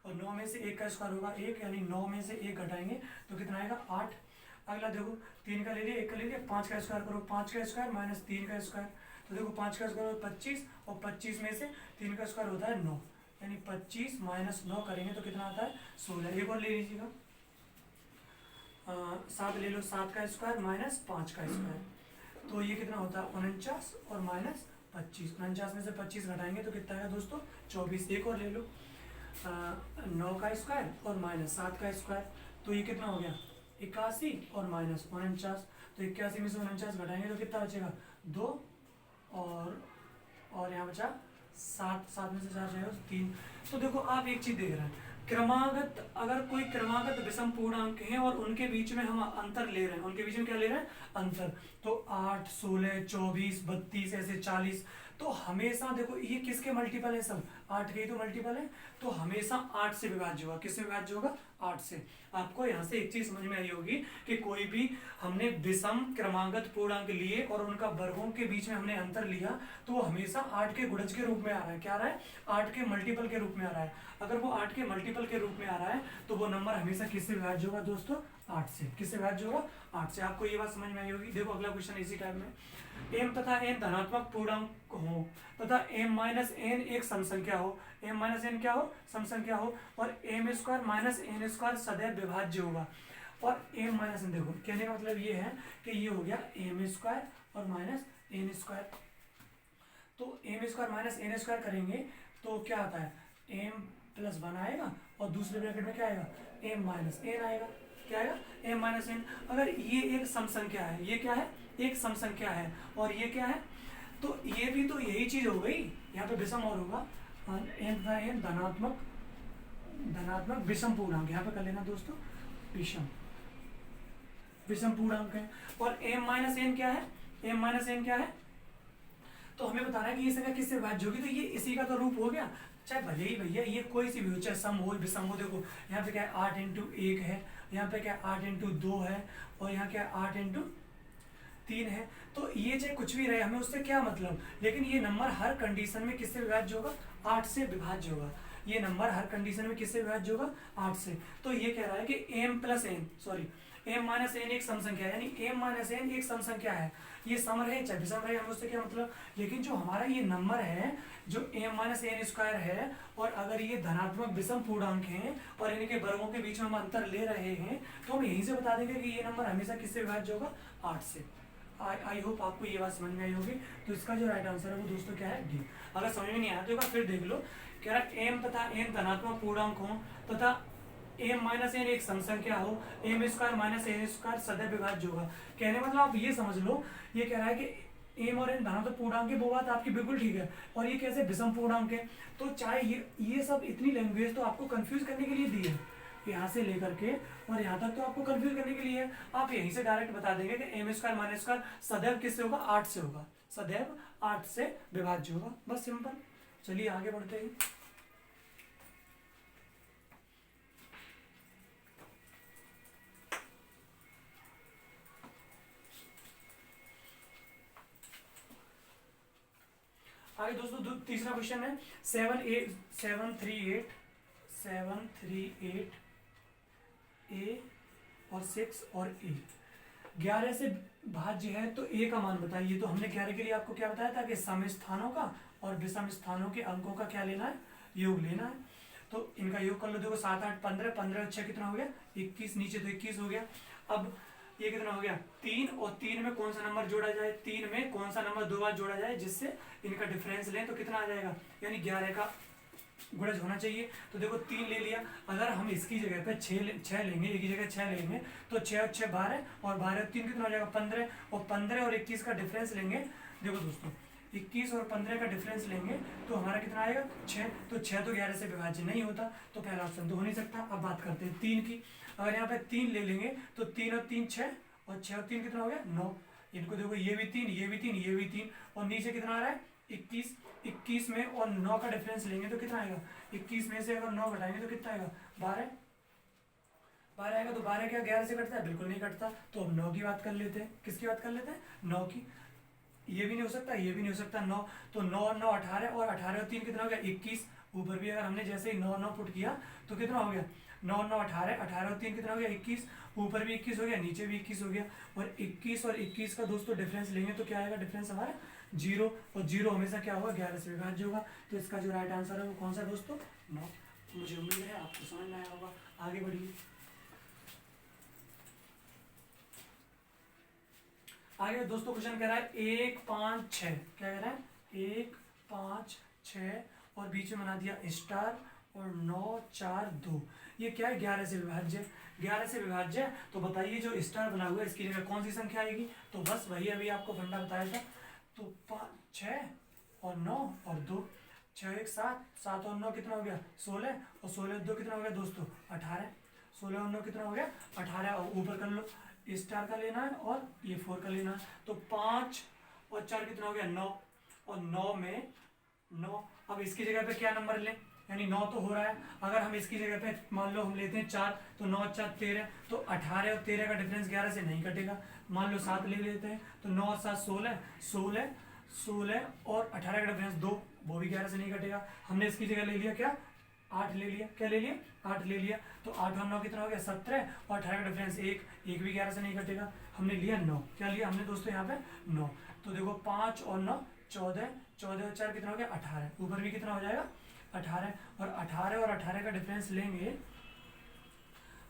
और 9 में से 1 का स्क्वायर होगा 1, यानी 9 में से 1 घटाएंगे तो कितना आएगा 8। अगला देखो 3 का ले लिया, 1 का ले लिया, 5 का स्क्वायर करो, 5 का स्क्वायर माइनस 3 का स्क्वायर, तो देखो 5 का स्क्वायर 25, और 25 में से 3 का स्क्वायर होता है 9, यानी 25 माइनस 9 करेंगे तो कितना आता है 16। एक और ले लीजिएगा, 7 ले लो, 7 का स्क्वायर माइनस 5 का स्क्वायर, तो ये कितना होता है 49 और माइनस 25, 49 में से 25 घटाएंगे तो कितना आएगा दोस्तों 24। एक और ले लो, 9 का स्क्वायर और माइनस 7 का स्क्वायर, तो ये कितना हो गया 81 और माइनस 49, तो 81 में से 49 घटाएंगे तो कितना बचेगा 2, और यहाँ बचा 7, 7 में से 4 जाएगा 3। तो देखो आप एक चीज देख रहे हैं, क्रमागत अगर कोई क्रमागत विषम पूर्णांक हैं और उनके बीच में हम अंतर ले रहे हैं, उनके बीच में क्या ले रहे हैं अंतर, तो 8, 16, 24, 32 ऐसे 40, तो हमेशा देखो ये किसके मल्टीपल है, सब 8 के ही तो मल्टीपल है, तो हमेशा 8 से विभाज्य होगा। किससे विभाज्य होगा 8 से। आपको यहाँ से एक चीज समझ में आई होगी कि कोई भी हमने विषम क्रमागत पूर्णांक लिए और उनका वर्गों के बीच में हमने अंतर लिया तो वो हमेशा 8 के गुणज के रूप में आ रहा है। क्या आ रहा है 8 के मल्टीपल के रूप में आ रहा है। अगर वो 8 के मल्टीपल के रूप में आ रहा है तो वो नंबर हमेशा किससे विभाज्य होगा दोस्तों 8 से। किससे विभाज्य होगा 8 से। आपको ये बात समझ में आई होगी। देखो अगला क्वेश्चन इसी टाइप में, m तथा n धनात्मक पूर्णांक हो तथा m माइनस n एक सम संख्या हो, m माइनस n क्या हो सम संख्या हो, और m square minus n square सदैव विभाज्य होगा। और m माइनस n देखो कहने का मतलब ये है कि ये हो गया m स्क्वायर और माइनस n स्क्वायर, तो m square minus n square करेंगे तो क्या आता है m प्लस 1 आएगा और दूसरे ब्रैकेट में क्या आएगा m माइनस n आएगा। क्या आएगा m माइनस n। अगर ये एक सम संख्या है, ये क्या है एक सम संख्या है और ये क्या है, तो ये भी तो यही चीज हो गई, यहाँ पे विषम और होगा n था n धनात्मक विषम पूर्णांक, यहाँ पे कर लेना दोस्तों विषम पूर्णांक है। और m माइनस n क्या है, m माइनस n क्या है, तो हमें बताना है कि ये संख्या किससे विभाज्य होगी, तो ये इसी का तो रूप हो गया, चाहे भले ही भैया ये कोई सी भी हो, चाहे सम हो विषम हो। देखो यहाँ पे क्या है 8 इंटू 1 है, यहाँ पे क्या है 8 इंटू 2 है, और यहाँ क्या है 8 इंटू 3 है, तो ये चाहे कुछ भी रहे हमें उससे क्या मतलब, लेकिन ये नंबर हर कंडीशन में किससे विभाज्य होगा 8 से विभाज्य होगा। ये नंबर हर कंडीशन में किससे विभाज्य होगा 8 से। तो ये कह रहा है कि m plus n sorry m minus n एक सम संख्या है, यानी m माइनस n एक सम संख्या है। ये सम रहे चाहे विषम रहे हमें उससे क्या मतलब, लेकिन जो हमारा ये नंबर है जो m माइनस n स्क्वायर है, और अगर ये धनात्मक विषम पूर्णांक हैं और इनके वर्गों के बीच में हम अंतर ले रहे हैं तो हम यहीं से बता देंगे कि ये नंबर हमेशा किससे विभाज्य होगा 8 से। आई होप आपको ये बात समझ में आई होगी। तो इसका जो राइट आंसर है वो दोस्तों क्या है डी। अगर समझ में नहीं आया तो एक बार फिर देख लो, कह रहा है m तथा n धनात्मक पूर्णांक हो तथा m माइनस n एक सम संख्या हो, m square minus n square सदैव विभाज्य होगा। कहने मतलब आप ये समझ लो, ये कह रहा है कि m और n धनात्मक पूर्णांक है, वो बात आपकी बिल्कुल ठीक है, और ये कैसे विषम पूर्णांक है। तो चाहे ये सब इतनी लैंग्वेज तो आपको कंफ्यूज करने के लिए दी है, यहाँ से लेकर के और यहाँ तक तो आपको कंफ्यूज करने के लिए है। आप यहीं से डायरेक्ट बता देंगे कि m स्क्वायर माइनस स्क्वायर सदैव किससे होगा 8 से होगा, सदैव 8 से विभाज्य होगा, बस सिंपल। चलिए आगे बढ़ते हैं। आगे दोस्तों तीसरा क्वेश्चन है 738 ए और 6 और ए 11 से भाज्य है तो ए का मान बताइए। तो हमने 11 के लिए आपको क्या बताया था कि सम स्थानों का और विषम स्थानों के अंकों का क्या लेना है, योग लेना है। तो इनका योग कर लो, देखो 7 8 15, 15 और 6 कितना हो गया 21, नीचे तो 21 हो गया। अब ये कितना हो गया 3, और 3 में कौन सा नंबर जोड़ा जाए, 3 में कौन सा नंबर 2 बार जोड़ा जाए जिससे इनका डिफरेंस लें तो कितना आ जाएगा, यानी 11 का गुणज होना चाहिए। तो देखो 3 ले लिया, अगर हम इसकी जगह पे 6 लेंगे, एक ही जगह 6 लेंगे तो 6 और 6 12, और 12 और 3 कितना हो जाएगा 15, और 15 और 21 का डिफरेंस लेंगे। देखो दोस्तों 21 और 15 का डिफरेंस लेंगे तो हमारा कितना आएगा 6, तो 6 तो 11 से विभाज्य नहीं होता, तो पहला ऑप्शन तो हो नहीं सकता। अब बात करते हैं 3 की, अगर यहाँ पे 3 ले लेंगे तो 3 और 3 6, और 6 और 3 कितना हो गया 9। इनको देखो ये भी 3, ये भी 3, ये भी 3, और नीचे कितना आ रहा है 21, 21 में और 9 का डिफरेंस लेंगे तो कितना आएगा, 21 में से अगर 9 घटाएंगे तो कितना आएगा 12, 12 आएगा। तो 12 क्या 11 से कटता है, बिल्कुल नहीं कटता। तो अब 9 की बात कर लेते हैं, किसकी बात कर लेते हैं 9 की। ये भी नहीं हो सकता, ये भी नहीं हो सकता 9, तो 9 और 9 18, और 18 और 3 कितना हो गया 21, ऊपर भी अगर हमने जैसे ही 9 9 पुट किया तो कितना हो गया 9 9 18, 18 और 3 कितना हो गया 21, ऊपर भी 21 हो गया, नीचे भी 21 हो गया। और 21 और 21 का दोस्तों डिफरेंस लेंगे तो क्या आएगा, डिफरेंस हमारा 0, और 0 हमेशा क्या होगा 11 से विभाज्य होगा। तो इसका जो राइट आंसर है वो कौन सा दोस्तों 9। मुझे उम्मीद है आपको समझ में आया होगा, आगे बढ़िए। आगे दोस्तों क्वेश्चन कह रहा है 1 5 6, क्या कह रहा है 1 5 6, और बीच में बना दिया स्टार, और 9 4 2, ये क्या है 11 से विभाज्य, 11 से विभाज्य। तो बताइए जो स्टार बना हुआ है इसकी जगह कौन सी संख्या आएगी, तो बस वही अभी आपको फंडा बताया था। तो 5 6 और 9 और 2, 6 1 7, 7 और 9 कितना हो गया 16, और 16 2 कितना हो गया दोस्तों 18, 16 और 9 कितना हो गया 18, और ऊपर कर लो स्टार का लेना है और ये 4 का लेना है। तो 5 और 4 कितना हो गया 9, और 9 में 9, अब इसकी जगह पे क्या नंबर लें, यानी 9 तो हो रहा है, अगर हम इसकी जगह पे मान लो हम लेते हैं 4, तो 9 4 13, तो 18 और 13 का डिफरेंस 11 से नहीं कटेगा। मान लो 7 ले लेते हैं, तो 9 और 7 16, 16 16 और 18 का डिफरेंस 2, वो भी 11 से नहीं कटेगा। हमने इसकी जगह ले लिया क्या 8 ले लिया, क्या ले लिया 8 ले लिया, तो 8 और 9 कितना हो गया 17, और 18 का डिफरेंस 1, 1 भी 11 से नहीं कटेगा। हमने लिया 9, क्या लिया हमने दोस्तों यहाँ पे 9। तो देखो 5 और 9 14, 14 और 4 कितना हो गया 18, ऊपर भी कितना हो जाएगा 18, और 18 का डिफरेंस लेंगे,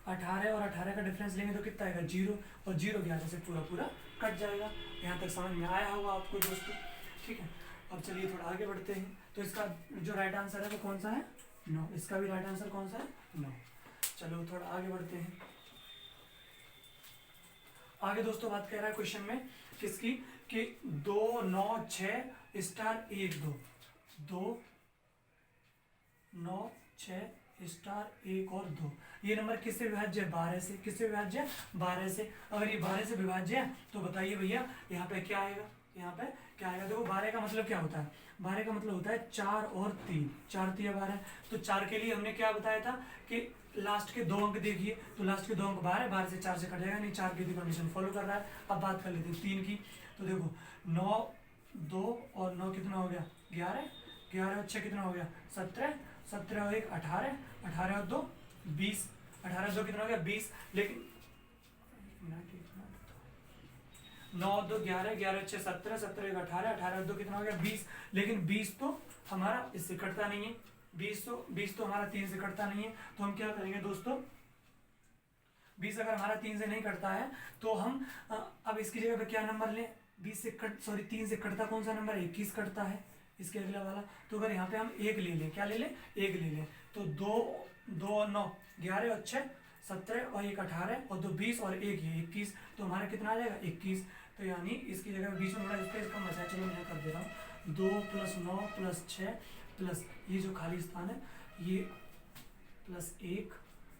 18 और 18 का डिफरेंस लेंगे तो कितना आएगा 0, और 0 11 से पूरा पूरा कट जाएगा। यहाँ तक समझ में आया होगा आपको दोस्तों, ठीक है। अब चलिए थोड़ा आगे बढ़ते हैं। तो इसका जो राइट आंसर है वो कौन सा है 9, इसका भी राइट आंसर कौन सा है 9। चलो थोड़ा आगे बढ़ते हैं। आगे दोस्तों बात कर रहा है क्वेश्चन में किसकी, कि 2 9 6 स्टार 1 2, 2 9 6 स्टार 1 और 2, ये नंबर किससे विभाज्य है 12 से, किससे विभाज्य है 12 से। अगर ये 12 से विभाज्य है तो बताइए भैया यहाँ पे क्या आएगा, यहाँ पे क्या आएगा। देखो 12 का मतलब क्या होता है, 12 का मतलब होता है 4 और 3, 4 3 12। तो 4 के लिए हमने क्या बताया था कि लास्ट के 2 अंक देखिए, तो लास्ट के 2 अंक 12, 12 से 4 से कट जाएगा, नहीं 4 की कंडीशन फॉलो कर रहा है। अब बात कर लेते हैं 3 की, तो देखो 9 2 और 9 कितना हो गया 11, 11 और 6 कितना हो गया 17, 17 और 1 18, 18 और 2 20, 18 और 2 कितना हो गया 20। लेकिन 9 2 11, 11 6 17, 17 1 18, 18 और 2 कितना हो गया 20। लेकिन 20 तो हमारा इससे कटता नहीं है, 20 तो हमारा 3 से कटता नहीं है। तो हम क्या करेंगे दोस्तों, 20 अगर हमारा 3 से नहीं कटता है तो हम अब इसकी जगह पे क्या नंबर लें, 3 से कटता कौन सा नंबर है 21 कटता है इसके अगला वाला। तो अगर यहाँ पे हम 1 ले लें, क्या ले लें 1 ले लें, तो 2 और 9 11 और 6 17 और 1 18 और 2 20 और 1 ये 21, तो हमारा कितना आ जाएगा 21। तो यानी इसकी जगह बीच में थोड़ा स्पेस कम बचा, चलो मैं कर दे रहा हूँ 2 + 9 + 6 प्लस ये जो खाली स्थान है ये +1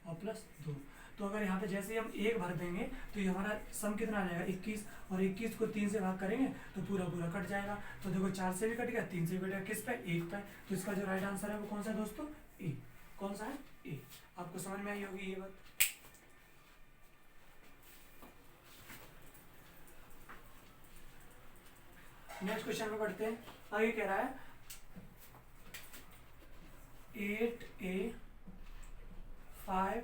और +2। तो अगर यहाँ पे जैसे ही हम 1 भर देंगे तो ये हमारा सम कितना आ जाएगा 21, और 21 को 3 से भाग करेंगे तो पूरा पूरा कट जाएगा। तो देखो 4 से भी कट गया, 3 से भी कट गया, किस पे 1 पे। तो इसका जो राइट आंसर है वो कौन सा है दोस्तों ए, कौन सा है ए। आपको समझ में आई होगी ये बात। नेक्स्ट क्वेश्चन पे पढ़ते हैं। आगे कह रहा है 8A 5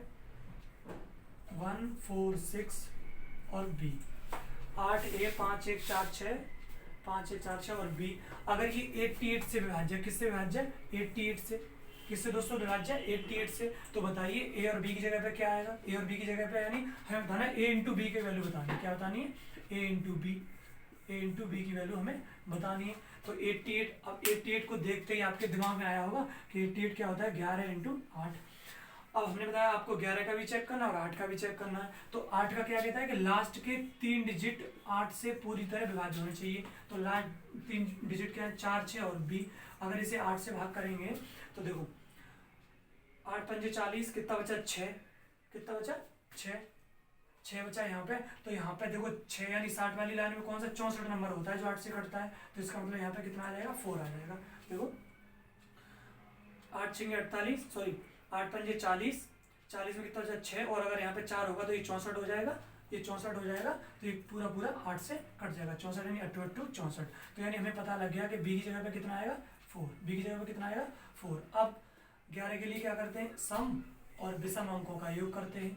1 4 6 और B। 8A 5 1 4 6 5 6 4 6 और बी अगर ये 88 से विभाज्य है, किससे विभाज्य है 88 से, किससे दोस्तों विभाज्य है 88 से, तो बताइए ए और बी की जगह पे क्या आएगा, ए और बी की जगह पे यानी हमें बताना है ए इंटू बी की वैल्यू बतानी है, क्या बतानी है ए इंटू बी की वैल्यू हमें बतानी है। तो 88, अब 88 को देखते ही आपके दिमाग में आया होगा कि 88 क्या होता है 11 इंटू 8। अब हमने बताया आपको 11 का भी चेक करना और 8 का भी चेक करना है। तो 8 का क्या कहता है कि लास्ट के 3 डिजिट 8 से पूरी तरह विभाज्य होने चाहिए। तो लास्ट 3 डिजिट क्या है 4 6 और बी, अगर इसे 8 से भाग करेंगे तो देखो 8 पंजे 40, कितना बचा 6, कितना बचा 6 बचा यहाँ पे। तो यहाँ पे देखो 6 यानी 60 वाली लाइन में कौन सा 64 नंबर होता है जो 8 से कटता है, तो इसका मतलब यहाँ पे कितना आ जाएगा 4 आ जाएगा। देखो 8 6 48, सॉरी 8 पंजे 40, 40 में कितना बचा 6, और अगर यहाँ पे 4 होगा तो ये 64 हो जाएगा, ये 64 हो जाएगा, तो ये पूरा 8 से कट जाएगा, 64 यानी 8 8 64। तो यानी हमें पता लग गया कि बी की जगह पे कितना आएगा 4, बी की जगह पे कितना आएगा 4। अब 11 के लिए क्या करते हैं सम और विषम अंकों का योग करते हैं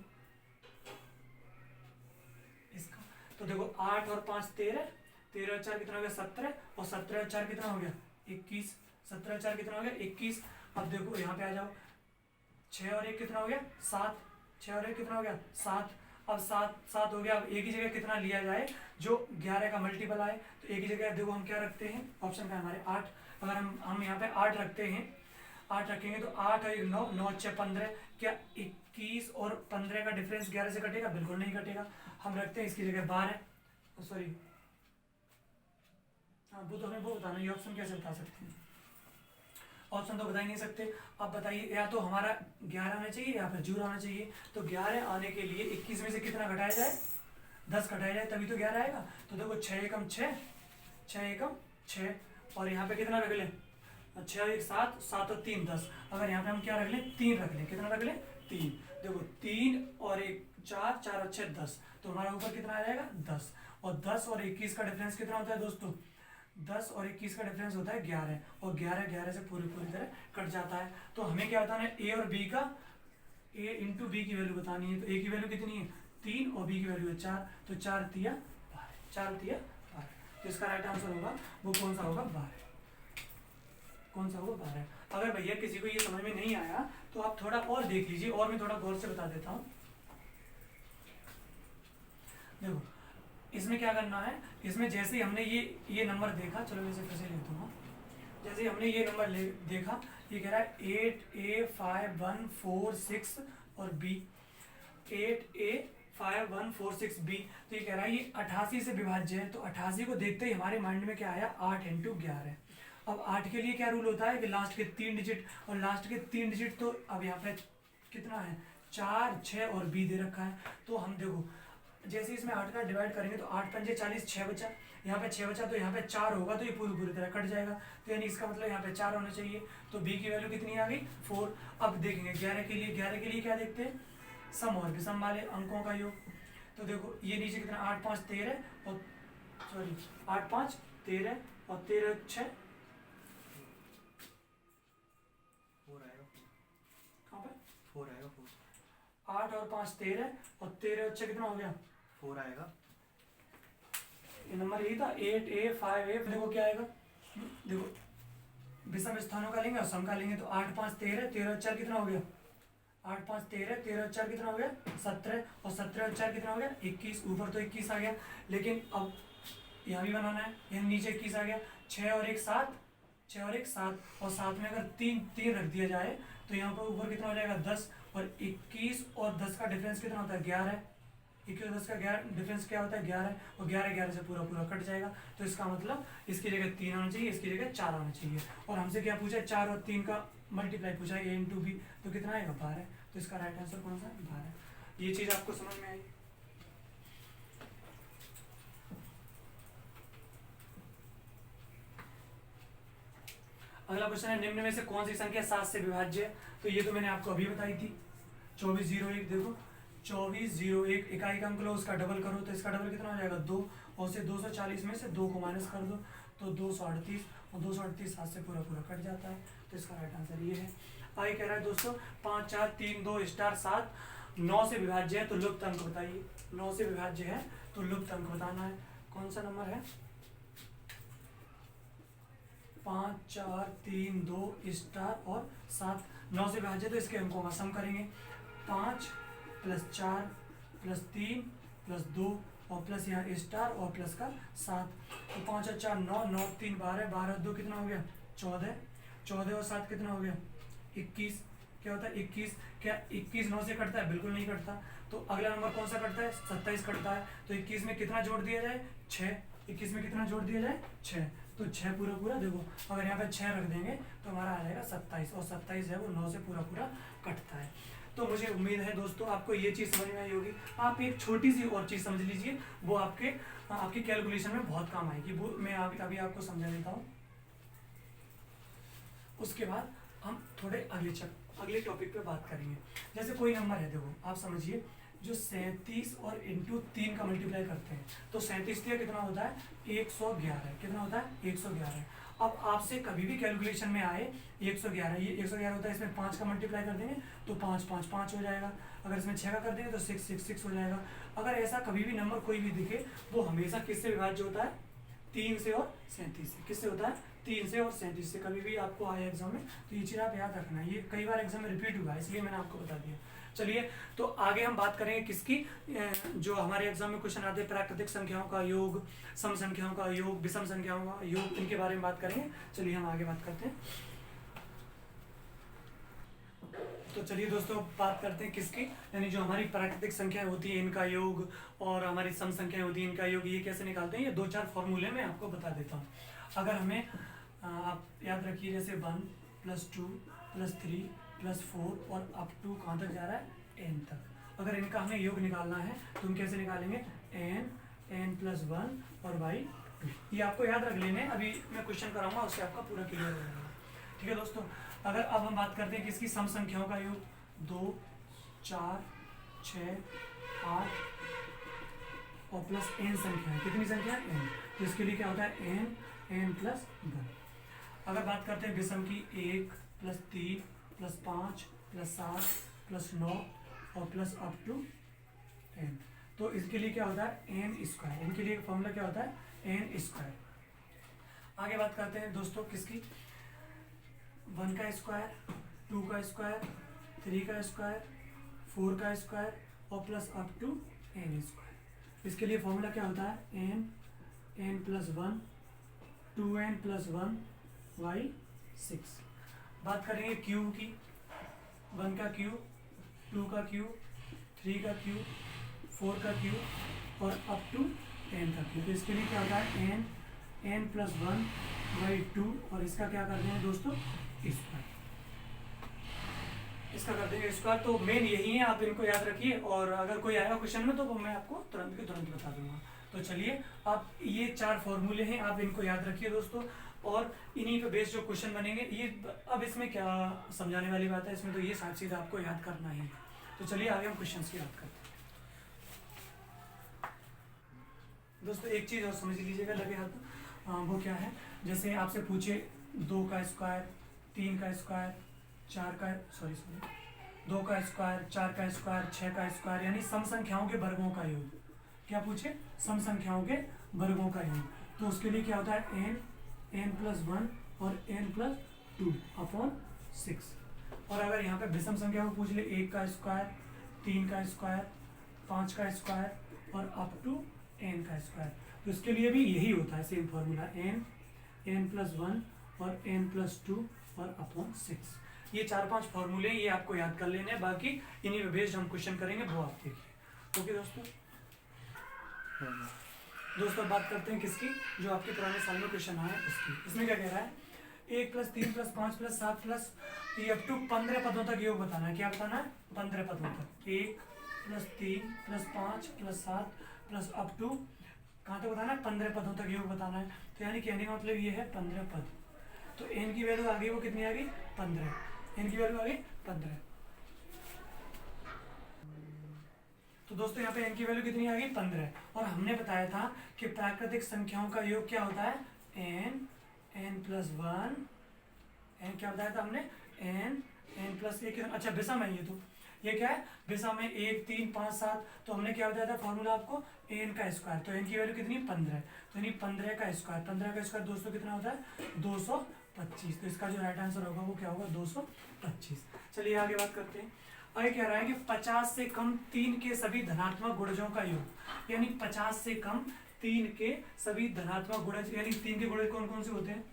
इसका। तो देखो 8 और 5 13, 13 और 4 कितना हो गया 17, और 17 और 4 कितना हो गया 21, 17 और 4 कितना हो गया 21। अब देखो यहाँ पे आ जाओ 6 और 1 कितना हो गया 7, 6 और 1 कितना हो गया 7। अब 7 हो गया। अब एक ही जगह कितना लिया जाए जो 11 का मल्टीपल आए, तो एक ही जगह देखो हम क्या रखते हैं, ऑप्शन का हमारे 8, अगर हम यहाँ पे 8 रखते हैं, 8 रखेंगे तो 8 और 9, 9 6 15, क्या 21 और 15 का डिफरेंस 11 से कटेगा, बिल्कुल नहीं कटेगा। हम रखते हैं इसकी जगह 12, सॉरी हाँ वो तो हमें वो बताना, ये ऑप्शन कैसे बता सकते हैं, ऑप्शन तो बता ही नहीं सकते। अब बताइए या तो हमारा 11 आना चाहिए या फिर 0 आना चाहिए। तो 11 आने के लिए 21 में से कितना घटाया जाए 10 घटाया जाए तभी तो 11 आएगा। तो देखो 6 एकम 6, 6 एकम 6, और यहाँ पे कितना रख लें 6 और 1 7, 7 और 3 10। अगर यहाँ पे हम क्या रख लें 3 रख लें, कितना रख लें 3। देखो 3 और 1 4, 4 और 6 10, तो हमारा ऊपर कितना आ जाएगा 10, और 10 और 21 का डिफरेंस कितना होता है दोस्तों 10 और 21 का डिफरेंस होता है 11, और 11 से पूरी तरह कट जाता है। तो हमें क्या बताना है ए और बी का, ए इंटू बी की वैल्यू बतानी है। तो ए की वैल्यू कितनी है 3 और बी की वैल्यू है 4, तो 4 तिया 12। तो इसका राइट आंसर होगा वो कौन सा होगा 12, कौन सा होगा 12। अगर भैया किसी को ये समझ में नहीं आया तो आप थोड़ा और देख लीजिए, और मैं थोड़ा गौर से बता देता हूँ। देखो इसमें क्या करना है, इसमें जैसे ही हमने ये नंबर देखा, चलो वैसे फिर से ले दूंगा, जैसे ही हमने ये नंबर देखा, ये कह रहा है 8A5146 और B, 8A5146B, तो ये कह रहा है ये 88 से विभाज्य है। तो 88 को देखते ही हमारे माइंड में क्या आया 8 इंटू 11। अब 8 के लिए क्या रूल होता है कि लास्ट के 3 डिजिट, और लास्ट के 3 डिजिट तो अब यहाँ पे कितना है 4 6 और B दे रखा है। तो हम देखो जैसे इसमें 8 का डिवाइड करेंगे तो 8 पंजे 40, 6 बचा, यहाँ पे 6 बचा, तो यहाँ पे 4 होगा, तो ये पूरी तरह कट जाएगा। तो यानी इसका मतलब यहाँ पे 4 होना चाहिए। तो बी की वैल्यू कितनी आ गई 4। अब देखेंगे 11 के लिए क्या देखते हैं सम और विषम वाले अंकों का योग। तो देखो ये नीचे कितना 8 5 13 और सॉरी 8 5 13 और 13 6 4 आएगा, कहाँ पे 4 आएगा, 8 और 5 13 और 13 6 कितना हो गया 4 आएगा। ये नंबर यही था 8A 5A। देखो क्या आएगा, देखो विषम स्थानों का लेंगे और सम का लेंगे। तो 8 5 13, 13 और 4 कितना हो गया 8 5 13, 13 और 4 कितना हो गया 17, और 17 और 4 कितना हो गया 21। ऊपर तो 21 आ गया, लेकिन अब यहाँ भी बनाना है, यहाँ नीचे 21 आ गया। 6 और 1 7, 6 और 1 7, और 7 में अगर 3 रख दिया जाए तो यहाँ पर ऊपर कितना हो जाएगा 10, और 21 और 10 का डिफरेंस कितना होता है 11। 21 और 10 का डिफरेंस क्या होता है 11, और 11 से पूरा कट जाएगा। तो इसका मतलब इसकी जगह 3 आना चाहिए, इसकी जगह 4 आना चाहिए। और हमसे क्या पूछा है 4 और 3 का मल्टीप्लाई पूछा है A इंटू बी, तो कितना आएगा 12। तो इसका राइट आंसर कौन सा 12। ये चीज आपको समझ में आई। अगला क्वेश्चन है निम्न में से कौन सी संख्या 7 से विभाज्य है। तो ये तो मैंने आपको अभी बताई थी 2401। देखो 2401 इकाई का अंक लो, उसका डबल करो, तो इसका डबल कितना हो जाएगा 2, और से 240 में से 2 को माइनस कर दो तो 238, और 238 7 से पूरा कट जाता है। तो इसका राइट आंसर ये है। आगे कह रहा है दोस्तों 5 4 3 2 स्टार 7 9 से विभाज्य है, तो लुप्त अंक बताइए। 9 से विभाज्य है तो लुप्त अंक बताना है। कौन सा नंबर है 5 4 3 2 स्टार और 7। 9 से विभाज्य तो इसके अंकों का सम करेंगे। 5 + 4 + 3 + 2 और प्लस यहाँ स्टार और प्लस का 7। तो 5 और 4 9, 9 3 12, 12 2 कितना हो गया 14, 14 और 7 कितना हो गया 21। क्या होता है 21। क्या 21 9 से कटता है? बिल्कुल नहीं कटता। तो अगला नंबर कौन सा कटता है? 27 कटता है। तो 21 में कितना जोड़ दिया जाए 6। 21 में कितना जोड़ दिया जाए 6। तो 6 पूरा पूरा देखो, अगर यहाँ पे 6 रख देंगे तो हमारा आ जाएगा 27 और 27 है वो 9 से पूरा पूरा कटता है। तो मुझे उम्मीद है दोस्तों आपको ये चीज़ समझ में आई होगी। आप एक छोटी सी और चीज़ समझ लीजिए, वो आपकी कैलकुलेशन में बहुत काम आएगी। वो मैं अभी आपको समझा देता हूँ। उसके बाद हम थोड़े अगले टॉपिक पे बात करेंगे। जैसे कोई नंबर है, देखो आप समझिए, जो 37 और इंटू 3 का मल्टीप्लाई करते हैं तो 37 कितना होता है 111। कितना होता है 111। अब आपसे कभी भी कैलकुलेशन में आए 111, ये 111 होता है, इसमें 5 का मल्टीप्लाई कर देंगे तो 5 5 5 हो जाएगा। अगर इसमें 6 का कर देंगे तो 6 6 6 हो जाएगा। अगर ऐसा कभी भी नंबर कोई भी दिखे वो हमेशा किससे विभाज्य होता है 3 से और 37 से। किससे होता है 3 से और 37 से। कभी भी आपको आए एग्जाम में तो ये चीज़ आप याद रखना, ये कई बार एग्जाम में रिपीट हुआ है इसलिए मैंने आपको बता दिया। चलिए तो आगे हम बात करेंगे किसकी, जो हमारे एग्जाम में क्वेश्चन आते हैं प्राकृतिक संख्याओं का योग, सम संख्याओं का योग, विषम संख्याओं का योग, इनके बारे में बात करेंगे। चलिए हम आगे बात करते हैं। तो चलिए दोस्तों बात करते हैं किसकी, यानी जो हमारी प्राकृतिक संख्याएं होती हैं इनका योग और हमारी सम संख्याएं होती हैं इनका योग, ये कैसे निकालते हैं। ये 2-4 फॉर्मूले मैं आपको बता देता हूँ। अगर हमें आप याद रखिए, जैसे 1 + 2 + 3 + 4 और अप टू कहाँ तक जा रहा है n तक। अगर इनका हमें योग निकालना है तो हम कैसे निकालेंगे n + 1 और बाई 2। ये आपको याद रख लेने, अभी मैं क्वेश्चन कराऊंगा उससे आपका पूरा क्लियर हो जाएगा। ठीक है दोस्तों। अगर अब हम बात करते हैं किसकी, सम संख्याओं का योग, 2 4 6 8 और प्लस n संख्या है। कितनी संख्या है n, तो इसके लिए क्या होता है n + 1। अगर बात करते हैं विषम की, 1 + 3 + 5 + 7 + 9 और प्लस अप टू n, तो इसके लिए क्या होता है n²। इनके लिए फॉर्मूला क्या होता है n²। आगे बात करते हैं दोस्तों किसकी, 1 का स्क्वायर, 2 का स्क्वायर, 3 का स्क्वायर, 4 का स्क्वायर और प्लस अप टू n²। इसके लिए फॉर्मूला क्या होता है n + 1 2n + 1/6। बात करेंगे क्यूब की, 1 का क्यूब, 2 का क्यूब, 3 का क्यूब, 4 का क्यूब और अप टू n का क्यूब। तो इसके लिए क्या होता है n + 1/2 और इसका क्या कर देंगे दोस्तों स्क्वायर, इसका कर देंगे स्क्वायर। तो मेन यही है, आप इनको याद रखिए और अगर कोई आएगा क्वेश्चन में तो मैं आपको तुरंत के तुरंत बता दूंगा। तो चलिए आप ये 4 फॉर्मूले हैं, आप इनको याद रखिए दोस्तों, और इन्हीं पे बेस्ड जो क्वेश्चन बनेंगे ये, अब इसमें क्या समझाने वाली बात है, इसमें तो ये सारी चीज़ आपको याद करना ही है। तो चलिए आगे हम क्वेश्चन की बात करते हैं। दोस्तों एक चीज़ और समझ लीजिएगा लगे हाथ, वो क्या है, जैसे आपसे पूछे 2 का स्क्वायर, 3 का स्क्वायर, 4 का 2 का स्क्वायर, 4 का स्क्वायर, 6 का स्क्वायर, यानी सम संख्याओं के वर्गों का योग। क्या पूछे, सम संख्याओं के वर्गों का योग। तो उसके लिए क्या होता है n + 1 और n + 2/6। और अगर यहाँ पे विषम संख्या को पूछ ले, 1 का स्क्वायर, 3 का स्क्वायर, 5 का स्क्वायर और अप टू n का स्क्वायर, तो इसके लिए भी यही होता है सेम फॉर्मूला n + 1 और n + 2 और /6। ये 4-5 फॉर्मूले ये आपको याद कर लेने हैं, बाकी इन्हीं पे बेस्ड हम क्वेश्चन करेंगे, वो आप देखिए। ओके दोस्तों। दोस्तों बात करते हैं किसकी, जो आपके पुराने साल में क्वेश्चन आया उसकी। इसमें क्या कह रहा है, 1 + 3 + 5 + 7 प्लस ये अप टू 15 पदों तक योग बताना है। क्या बताना है 15 पदों तक, 1 + 3 + 5 + 7 प्लस अप टू कहाँ तक बताना है 15 पदों तक योग बताना है। तो यानी कहने का मतलब ये है 15 पद। तो n की वैल्यू आ गई, वो कितनी आ गई 15, n की वैल्यू आ गई 15। तो दोस्तों यहाँ पे n की वैल्यू कितनी आ गई 15, और हमने बताया था कि प्राकृतिक संख्याओं का योग क्या होता है n + 1, n क्या बताया था हमने n + 1। अच्छा विषम है ये, तो ये क्या है, विषम में 1 3 5 7, तो हमने क्या बताया था फॉर्मूला आपको, n का स्क्वायर, तो n की वैल्यू कितनी 15 है, तो यानी 15 का स्क्वायर दोस्तों कितना होता है 225, तो इसका जो राइट आंसर होगा वो क्या होगा 225। चलिए आगे बात करते हैं। आगे कह रहा है कि 50 से कम 3 के सभी धनात्मक गुणजों का योग, यानी 50 से कम 3 के सभी धनात्मक गुणज, यानी 3 के गुणज कौन कौन से होते हैं,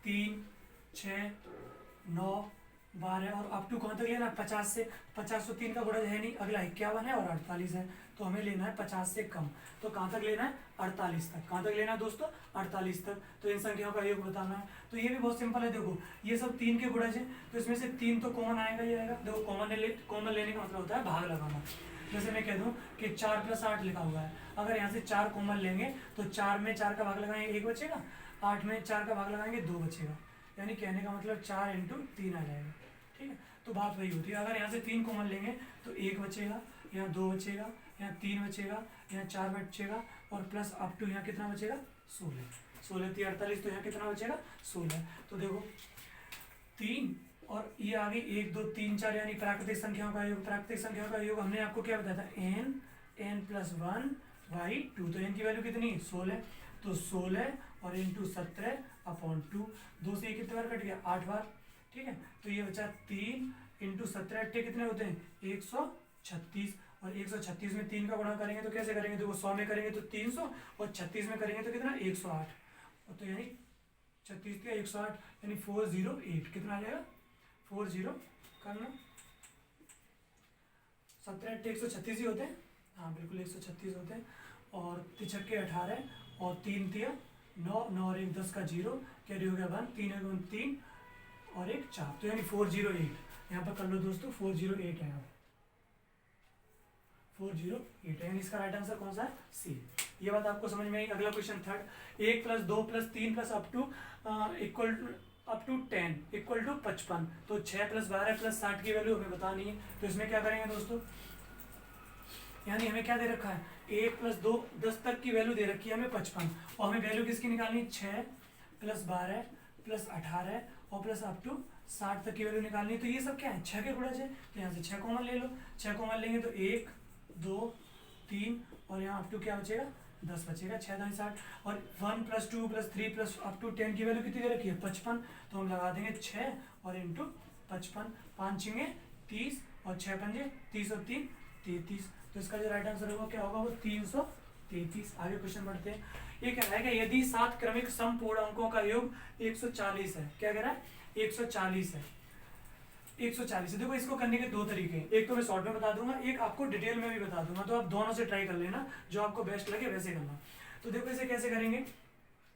3 6 9 12 और अप टू कौन तक लेना है 50 से, 50 तो 3 का गुणज है नहीं, अगला 51 है और 48 है, तो हमें लेना है 50 से कम, तो कहाँ तक लेना है 48 तक, कहाँ तक लेना है दोस्तों 48 तक, तो इन संख्याओं का योग बताना है। तो ये भी बहुत सिंपल है, देखो ये सब 3 के गुणज है, तो इसमें से 3 तो कॉमन आएगा ही आएगा, देखो कॉमन लेने का मतलब होता है भाग लगाना। जैसे मैं कह दूं कि 4 + 8 लिखा हुआ है, अगर यहाँ से 4 कॉमन लेंगे तो 4 में 4 का भाग लगाएंगे 1 बचेगा, 8 में 4 का भाग लगाएंगे 2 बचेगा, यानी कहने का मतलब 4 × 3 आ जाएगा, ठीक है। तो बात वही होती है, अगर यहाँ से 3 कॉमन लेंगे तो 1 बचेगा, यहाँ 2 बचेगा, यहाँ 3 बचेगा, यहाँ 4 बचेगा और प्लस अप टू यहाँ कितना बचेगा 16, 16 3 48, तो यहाँ कितना बचेगा 16। तो देखो 3 और ये आगे 1 2 3 4 यानी प्राकृतिक संख्याओं का योग, प्राकृतिक संख्याओं का योग हमने आपको क्या बताया था n+1/2, तो n की वैल्यू कितनी 16, तो 16 और × 17/2, 2 से ये कितने बार कट गया 8 बार, ठीक है। तो ये बचा 3 × 17 8 कितने होते हैं 136, और 136 में 3 का गुणा करेंगे तो कैसे करेंगे, देखो 100 में करेंगे तो 300 और 36 में करेंगे तो कितना 108, तो यानी 36 का 108 यानी 408, कितना आ जाएगा 40 करना, 17 8 136 ही होते हैं, हाँ बिल्कुल 136 होते हैं, और 3 × 18 और 3 × 9 9 और 1 10 का 0, कैरी हो गया 1, 3 × 3 और 1 4, तो यानी 408, यहाँ पर कर लो दोस्तों 408 है, 408 है, यानी इसका राइट आंसर कौन सा है सी। ये बात आपको समझ में आई। अगला क्वेश्चन थर्ड, 1 + 2 + 3 + अप टू 10 = 55, तो 6 + 12 + 60 की वैल्यू हमें बतानी है, तो इसमें क्या करेंगे दोस्तों, यानी हमें क्या दे रखा है 1 + 2 10 तक की वैल्यू दे रखी है हमें 55, और हमें वैल्यू किसकी निकालनी 6 + 12 + 18 और प्लस अप टू 60 तक की वैल्यू निकालनी है। तो ये सब क्या है 6 के गुणज है, तो यहाँ से 6 कॉमन ले लो, 6 कॉमन लेंगे तो 1 2 3 और यहाँ अप टू क्या बचेगा 10 बचेगा, 6 × 60, और 1 + 2 + 3 + अप टू 10 की वैल्यू कितनी दे रखी है 55, तो हम लगा देंगे 6 और × 55, 5 × 30 और 6 × 30 और 3 33, तो इसका जो राइट आंसर होगा क्या होगा वो 333। आगे क्वेश्चन बढ़ते हैं। ये कह रहा है कि यदि 7 क्रमिक सम पूर्णांकों का योग 140 है, क्या कह रहा है 140 है, 140 है। देखो इसको करने के दो तरीके हैं, एक तो मैं शॉर्ट में बता दूंगा, एक आपको डिटेल में भी बता दूंगा, तो आप दोनों से ट्राई कर लेना, जो आपको बेस्ट लगे वैसे करना। तो देखो इसे कैसे करेंगे,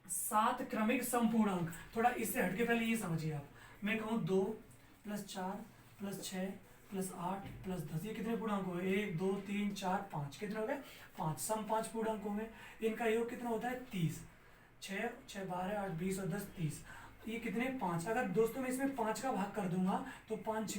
7 क्रमिक समपूर्णांक, थोड़ा इससे हटके पहले ये समझिए आप, मैं कहूँ 2 + 4 + 6 + 8 + 10, ये कितने पूर्णांक हो गए 1 2 3 4 5, कितने हो गए 5, सम 5 पूर्णांक हो गए, इनका योग कितना होता है 30, 6 6 12 8 20 और 10 30, ये कितने 5, अगर दोस्तों मैं इसमें 5 का भाग कर दूंगा तो 5 ×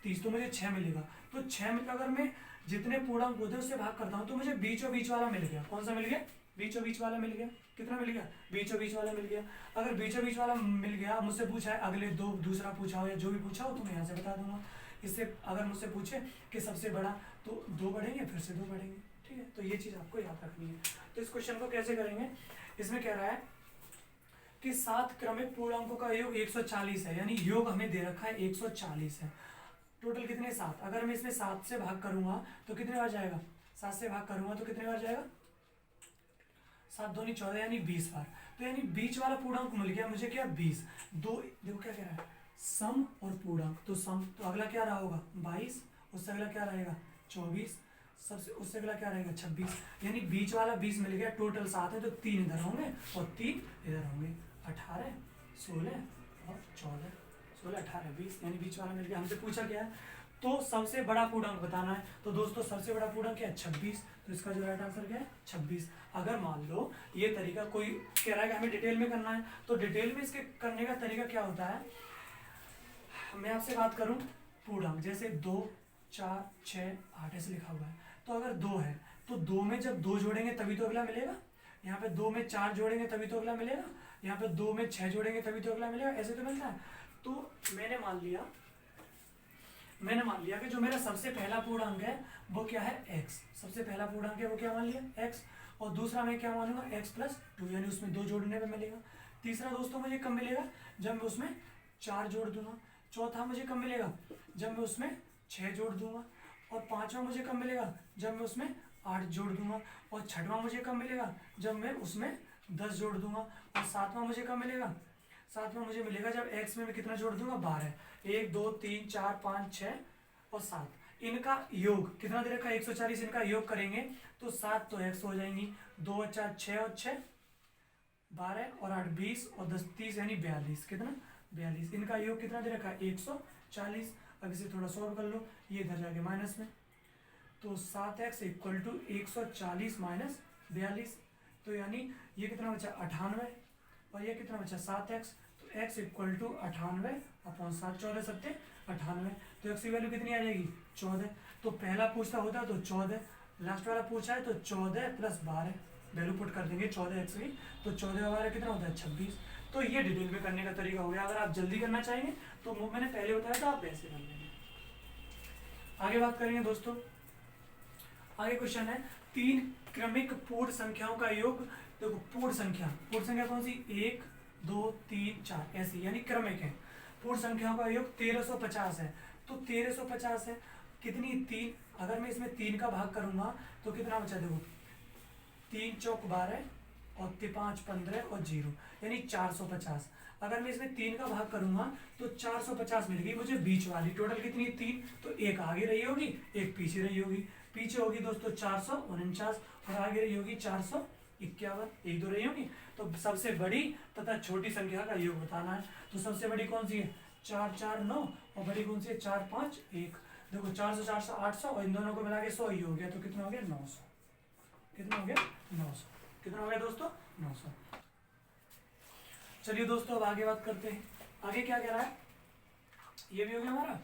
30, तो मुझे 6 मिलेगा, तो 6 में अगर मैं जितने पूर्णांक होते हैं उससे भाग करता हूँ तो मुझे बीचों बीच वाला मिल गया, कौन सा मिल गया बीचों बीच वाला मिल गया, कितना मिल गया बीचों बीच वाला मिल गया। अगर बीचों बीच वाला मिल गया, मुझसे पूछा है अगले दो, दूसरा पूछा हो या जो भी पूछा हो तो मैं यहाँ से बता दूंगा। इससे अगर मुझसे पूछे कि सबसे बड़ा तो 2 बढ़ेंगे, फिर से 2 बढ़ेंगे, ठीक है, तो ये चीज़ आपको याद रखनी है। तो इस क्वेश्चन को कैसे करेंगे, इसमें कह रहा है कि 7 क्रमिक पूर्णांकों का योग 140 है, यानी योग हमें दे रखा है 140 है, टोटल कितने 7, अगर मैं इसमें 7 से भाग करूंगा तो कितने बार जाएगा, 7 से भाग करूंगा तो कितने बार जाएगा 7 दूनी 14 यानी 20 बार, तो यानी बीच वाला पूर्णांक मिल गया मुझे क्या 20, दो देखो क्या कह रहा है सम और पूर्णांक, तो सम तो अगला क्या रहा होगा 22, उससे अगला क्या रहेगा 24, सबसे उससे अगला क्या रहेगा 26, यानी बीच वाला 20 मिल गया, टोटल 7 है तो 3 इधर होंगे और 3 इधर होंगे, 18 16 और 14, 16 18 20, यानी बीच वाला मिल गया। हमसे पूछा क्या है तो सबसे बड़ा पूर्णांक बताना है, तो दोस्तों सबसे बड़ा पूर्णांक क्या है 26, तो इसका जो राइट आंसर क्या है 26। अगर मान लो ये तरीका कोई कह रहा है कि हमें डिटेल में करना है, तो डिटेल में इसके करने का तरीका क्या होता है, मैं आपसे बात करूं पूर्णांक जैसे 2 4 6 8 ऐसे लिखा हुआ है, तो अगर 2 है तो 2 में जब 2 जोड़ेंगे तभी तो अगला मिलेगा, यहाँ पे 2 में 4 जोड़ेंगे तभी तो अगला मिलेगा, यहाँ पे 2 में 6 जोड़ेंगे तभी तो अगला मिलेगा, ऐसे तो मिलता है। तो मैंने मान लिया मैंने मान लिया कि जो मेरा सबसे पहला पूर्णांक है वो क्या है x, सबसे पहला पूर्णांक है वो क्या मान लिया x, और दूसरा मैं क्या मानूंगा x+2, यानी उसमें 2 जोड़ने पे मिलेगा। तीसरा दोस्तों मुझे कब मिलेगा, जब मैं उसमें 4 जोड़ दूंगा। चौथा मुझे कब मिलेगा, जब मैं उसमें 6 जोड़ दूंगा। और पांचवा मुझे कब मिलेगा, जब मैं उसमें 8 जोड़ दूंगा। और छठवां मुझे कब मिलेगा, जब मैं उसमें 10 जोड़ दूंगा। और सातवां मुझे कब मिलेगा, सातवां मुझे मिलेगा जब x में मैं कितना जोड़ दूंगा, 12। 1 2 3 4 5 6 और 7, इनका योग कितना दे रखा है, 140। इनका योग करेंगे तो 7 तो x हो जाएंगी, 2 और 4 6 और 6 12 और 8 20 और 10 30 यानी 42, कितना 42। इनका योग कितना दे रखा है, 140। अब इसे थोड़ा सॉल्व कर लो, ये इधर जाके माइनस में, तो 7x इक्वल टू 140 माइनस 42, तो यानी ये कितना बचा 98, और ये कितना बचा 7x, तो x इक्वल टू 98 अपॉन 7, 14 सत्ते 98, तो x की वैल्यू कितनी आ जाएगी 14। तो पहला पूछता होता तो 14, लास्ट वाला पूछा है तो 14 + 12 वैल्यू पुट कर देंगे 14x की, तो 14 वाला कितना होता है 26। तो ये डिटेल में करने का तरीका हो गया। अगर आप जल्दी करना चाहेंगे तो वो मैंने पहले बताया था, आप वैसे कर लेंगे। आगे बात करेंगे दोस्तों, आगे क्वेश्चन है 3 क्रमिक पूर्ण संख्याओं का योग। देखो पूर्ण संख्या कौन सी, 1 2 3 4 ऐसी, यानी क्रमिक है। पूर्ण संख्याओं का योग 1350 है, तो 1350 है कितनी 3, अगर मैं इसमें 3 का भाग करूंगा तो कितना बचा, देखो 3 चौक 12 और 5 15 और 0 यानी 450। अगर मैं इसमें 3 का भाग करूंगा तो 450 मिल गई मुझे बीच वाली। टोटल कितनी है 3, तो एक आगे रही होगी एक पीछे रही होगी। पीछे होगी दोस्तों 449 और आगे रही होगी 451, एक दो रही होगी। तो सबसे बड़ी तथा छोटी संख्या का योग बताना है। तो सबसे बड़ी कौन सी है 4 4 9 और बड़ी कौन सी है 4 5 1। देखो 400 400 800 और इन दोनों को मिला के 100 ही हो गया, तो कितना हो गया 900। कितना हो गया 900। कितना हो गया दोस्तों 900। चलिए दोस्तों अब आगे बात करते हैं। आगे क्या कह रहा है, ये भी हो गया हमारा,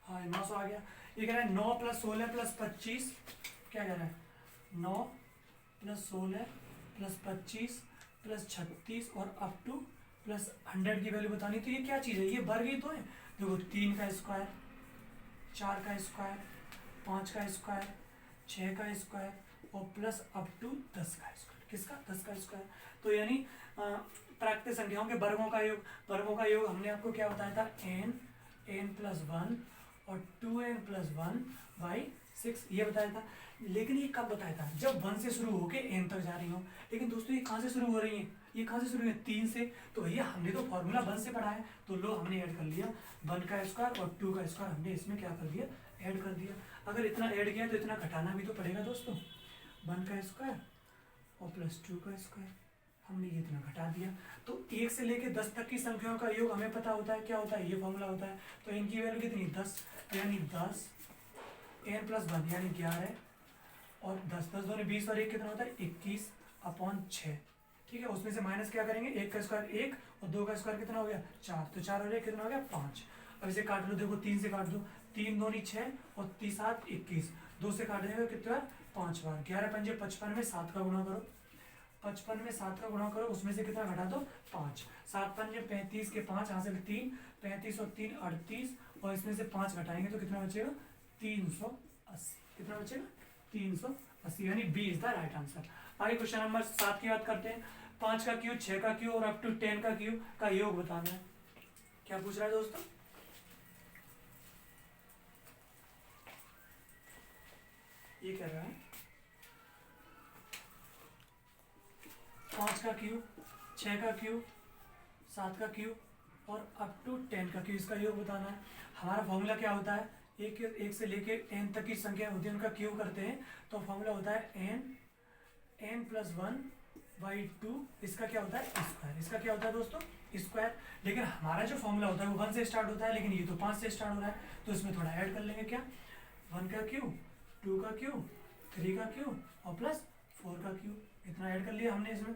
हाँ 900 आ गया। ये कह रहा है 9 + 16 + 25, क्या कह रहा है 9 + 16 + 25 + 36 और अप टू +100 की वैल्यू बतानी। तो ये क्या चीज़ है, ये वर्ग ही तो है। देखो 3 का स्क्वायर, 4 का स्क्वायर, 5 का स्क्वायर, 6 का स्क्वायर और प्लस अप टू 10 का स्क्वायर। किसका 10 का स्क्वायर। तो यानी प्राकृतिक संख्याओं के वर्गों का योग, वर्गों का योग हमने आपको क्या बताया था n+1 और 2n + 1/6 ये बताया था। लेकिन ये कब बताया था, जब 1 से शुरू होके n तक जा रही हो। लेकिन दोस्तों ये कहाँ से शुरू हो रही है, ये कहाँ से शुरू है 3 से। तो भैया हमने तो फॉर्मूला 1 से पढ़ा है, तो लो हमने ऐड कर लिया 1 का स्क्वायर और 2 का स्क्वायर हमने इसमें क्या कर दिया ऐड कर दिया। अगर इतना ऐड किया तो इतना घटाना भी तो पड़ेगा दोस्तों, 1 का स्क्वायर और +2 का स्क्वायर हमने ये इतना घटा दिया। तो 1 से लेके 10 तक की संख्याओं का योग हमें पता होता है, क्या होता है ये फॉर्मूला होता है। तो इनकी वैल्यू कितनी 10, यानी 10 n+1 यानी 11 और 10 10 दूनी 20 और 1 कितना होता है 21/6। ठीक है, उसमें से माइनस क्या करेंगे 1 का स्क्वायर 1 और 2 का स्क्वायर कितना हो गया 4, तो 4 और 1 कितना हो गया 5। अब इसे काट लो, देखो 3 से काट दो, 3 दूनी 6 और 3 7 21, 2 से काट देंगे कितना 5 बार, 11 पंजे 55 में 7 का गुणा करो, 55 में 7 का गुणा करो, उसमें से कितना घटा दो 5, 7 पंजे 35 के 5 यहाँ से 3, 35 और 3 38 और इसमें से 5 घटाएंगे तो कितना बचेगा 380। कितना बचेगा 380, यानी B is the right answer. आगे क्वेश्चन नंबर 7 की बात करते हैं। 5 का क्यूब, 6 का क्यूब और अप टू 10 का क्यूब का योग बताना है। क्या पूछ रहा है दोस्तों, ये कह रहा है 5 का क्यूब, 6 का क्यूब, 7 का क्यूब और अप टू 10 का क्यूब, इसका योग बताना है। हमारा फॉर्मूला क्या होता है, एक से लेके n तक की संख्या होती है उनका क्यूब करते हैं, तो फॉर्मूला होता है n+1/2, इसका क्या होता है स्क्वायर। इसका क्या होता है दोस्तों स्क्वायर। लेकिन हमारा जो फॉर्मूला होता है वो 1 से स्टार्ट होता है, लेकिन ये तो 5 से स्टार्ट हो रहा है, तो इसमें थोड़ा ऐड कर लेंगे। क्या 1 का क्यूब, 2 का क्यूब, 3 का क्यूब और +4 का क्यूब, इतना ऐड कर लिया हमने इसमें।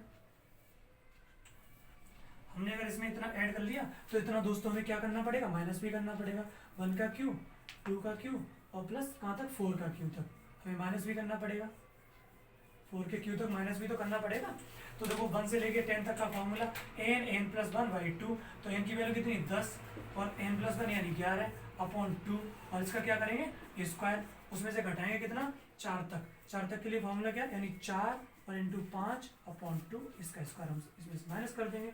हमने अगर इसमें इतना ऐड कर लिया तो इतना दोस्तों हमें क्या करना पड़ेगा, माइनस भी करना पड़ेगा। 1 का क्यूब, 2 का क्यूब और प्लस कहाँ तक 4 का क्यूब तक हमें माइनस भी करना पड़ेगा। 4 के क्यूब तक माइनस भी तो करना पड़ेगा। तो देखो 1 से लेके 10 तक का फॉर्मूला n+1/2, तो n की वैल्यू कितनी 10 और n+1 यानी 11 अपॉन 2, और इसका क्या करेंगे स्क्वायर, उसमें से घटाएंगे कितना 4 तक के लिए फॉर्मूला क्या, यानी 4 और इंटू 5 अपॉन 2, इसका स्क्वायर हम इसमें से माइनस कर देंगे।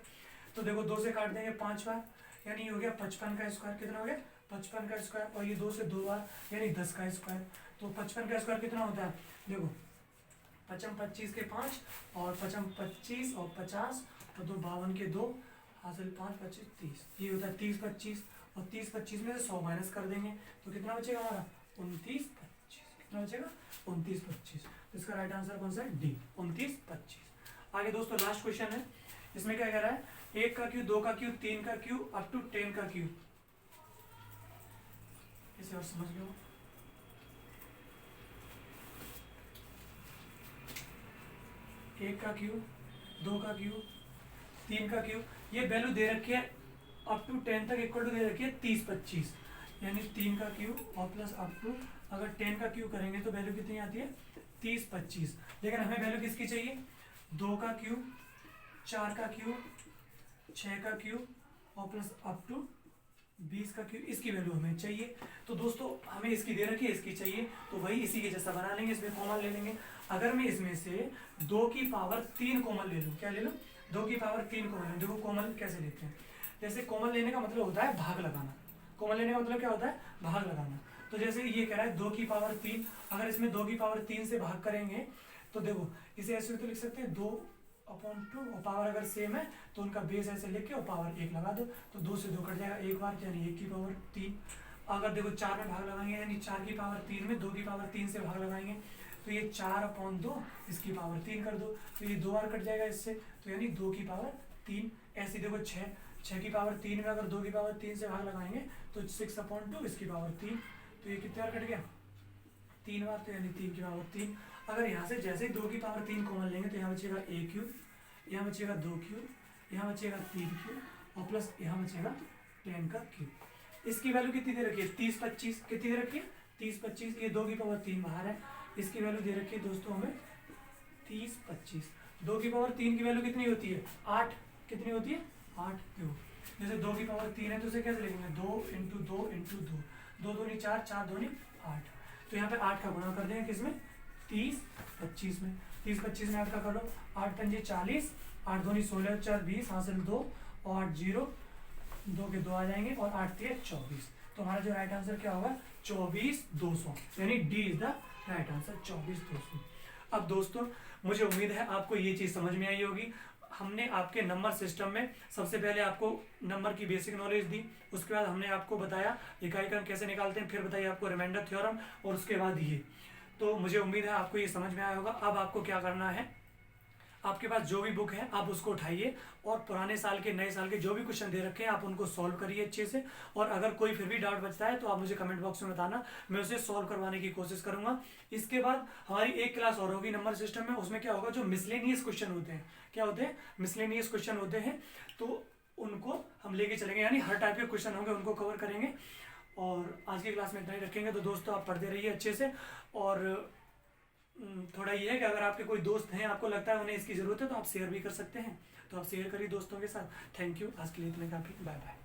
तो देखो 2 से काट देंगे 5 बार, यानी हो गया 55 का स्क्वायर, कितना हो गया 55 का स्क्वायर, और ये 2 से 2 बार यानी 10 का स्क्वायर। तो 55 का स्क्वायर कितना होता है, देखो 55 25 के 5 और 55 25 और 50 और 2 52 के 2 हासिल 5 25 30, ये होता है 30 25, और 30 25 में से 100 माइनस कर देंगे तो कितना बचेगा हमारा 29 25, कितना बचेगा 29 25। तो इसका राइट आंसर कौन सा है, डी 29 25। आगे दोस्तों लास्ट क्वेश्चन है, इसमें क्या कह रहा है, 1 का क्यूब, 2 का क्यूब, 3 का क्यूब अप टू 10 का क्यूब, इसे और समझ लो। एक का क्यूब, 2 का क्यूब, 3 का क्यूब, ये वैल्यू दे रखी है अप टू 10 तक इक्वल टू दे रखी है 30 25, यानी 3 का क्यूब और प्लस अप टू, अगर 10 का क्यूब करेंगे तो वैल्यू कितनी आती है 30 25। लेकिन हमें वैल्यू किसकी चाहिए, 2 का क्यूब, 4 का क्यूब, 6 का क्यूब और प्लस अप टू 20 का क्यूब, इसकी वैल्यू हमें चाहिए। तो दोस्तों हमें इसकी दे रखी है, इसकी चाहिए, तो वही इसी के जैसा बना लेंगे, इसमें कॉमन ले लेंगे। अगर मैं इसमें से 2 की पावर 3 कॉमन ले लूँ, क्या ले लूँ 2 की पावर 3 कॉमन ले लूँ। देखो कॉमन कैसे लेते हैं, जैसे कॉमन लेने का मतलब होता है भाग लगाना, कॉमन लेने का मतलब क्या होता है भाग लगाना। तो जैसे ये कह रहा है 2 की पावर 3, अगर इसमें 2 की पावर 3 से भाग करेंगे तो देखो इसे ऐसे तो लिख सकते हैं 2 अपॉन 2, और पावर अगर सेम है तो उनका बेस ऐसे लिख के और पावर 1 लगा दो, तो 2 से 2 कट जाएगा एक बार, यानी 1 की पावर 3। अगर देखो 4 में भाग लगाएंगे, यानी 4 की पावर 3 में 2 की पावर 3 से भाग लगाएंगे, तो ये 4 अपॉन 2, इसकी पावर 3 कर दो, तो ये 2 बार कट जाएगा इससे, तो यानी 2 की पावर 3। ऐसे देखो 6 की पावर 3 में अगर 2 की पावर 3 से भाग लगाएंगे तो 6 अपॉन 2, इसकी पावर 3, तो ये कितने बार कट गया 3 बार, तो यानी 3 की पावर 3। अगर यहाँ से जैसे ही 2 की पावर 3 कॉमन लेंगे तो यहाँ बचेगा a क्यूब, यहाँ बचेगा 2 क्यूब, यहाँ बचेगा 3 क्यूब और प्लस यहाँ बचेगा 10 का क्यूब। इसकी वैल्यू कितनी दे रखी है 30 25, कितनी दे रखी है 30 25, ये 2 की पावर 3 बाहर है, इसकी वैल्यू दे रखी है दोस्तों हमें 30 25। 2 की पावर 3 की वैल्यू कितनी होती है 8, कितनी होती है 8 क्यूब। जैसे 2 की पावर 3 है तो उसे कैसे लिखेंगे 2 इंटू 2 इंटू 2, 2 दूनी 4, 4 दूनी 8, तो यहाँ पे 8 का गुणा कर देंगे किसमें 30 25 में, 30 25 में 8 का कर लो, 8 पंजे 40, 8 दूनी 16, 4 20 हासिल 2 और 8 0, 2 के 2 आ जाएंगे और 8 3 24। तो हमारा जो राइट आंसर क्या होगा 24 200, यानी D is the right answer 24 200। अब दोस्तों मुझे उम्मीद है आपको ये चीज समझ में आई होगी। हमने आपके नंबर सिस्टम में सबसे पहले आपको नंबर की बेसिक नॉलेज दी, उसके बाद हमने आपको बताया इकाई क्रम कैसे निकालते हैं, फिर बताइए आपको रिमाइंडर थ्योरम, और उसके बाद ये। तो मुझे उम्मीद है आपको ये समझ में आया होगा। अब आपको क्या करना है, आपके पास जो भी बुक है आप उसको उठाइए और पुराने साल के नए साल के जो भी क्वेश्चन दे रखे हैं आप उनको सॉल्व करिए अच्छे से, और अगर कोई फिर भी डाउट बचता है तो आप मुझे कमेंट बॉक्स में बताना, मैं उसे सॉल्व करवाने की कोशिश करूंगा। इसके बाद हमारी एक क्लास और होगी नंबर सिस्टम में, उसमें क्या होगा जो मिसलेनियस क्वेश्चन होते हैं, क्या होते हैं मिसलेनियस क्वेश्चन होते हैं, तो उनको हम लेके चलेंगे, यानी हर टाइप के क्वेश्चन होंगे उनको कवर करेंगे। और आज की क्लास में इतना ही रखेंगे। तो दोस्तों आप पढ़ते रहिए अच्छे से, और थोड़ा ये है कि अगर आपके कोई दोस्त हैं आपको लगता है उन्हें इसकी ज़रूरत है तो आप शेयर भी कर सकते हैं, तो आप शेयर करिए दोस्तों के साथ। थैंक यू, आज के लिए इतने काफ़ी, बाय बाय।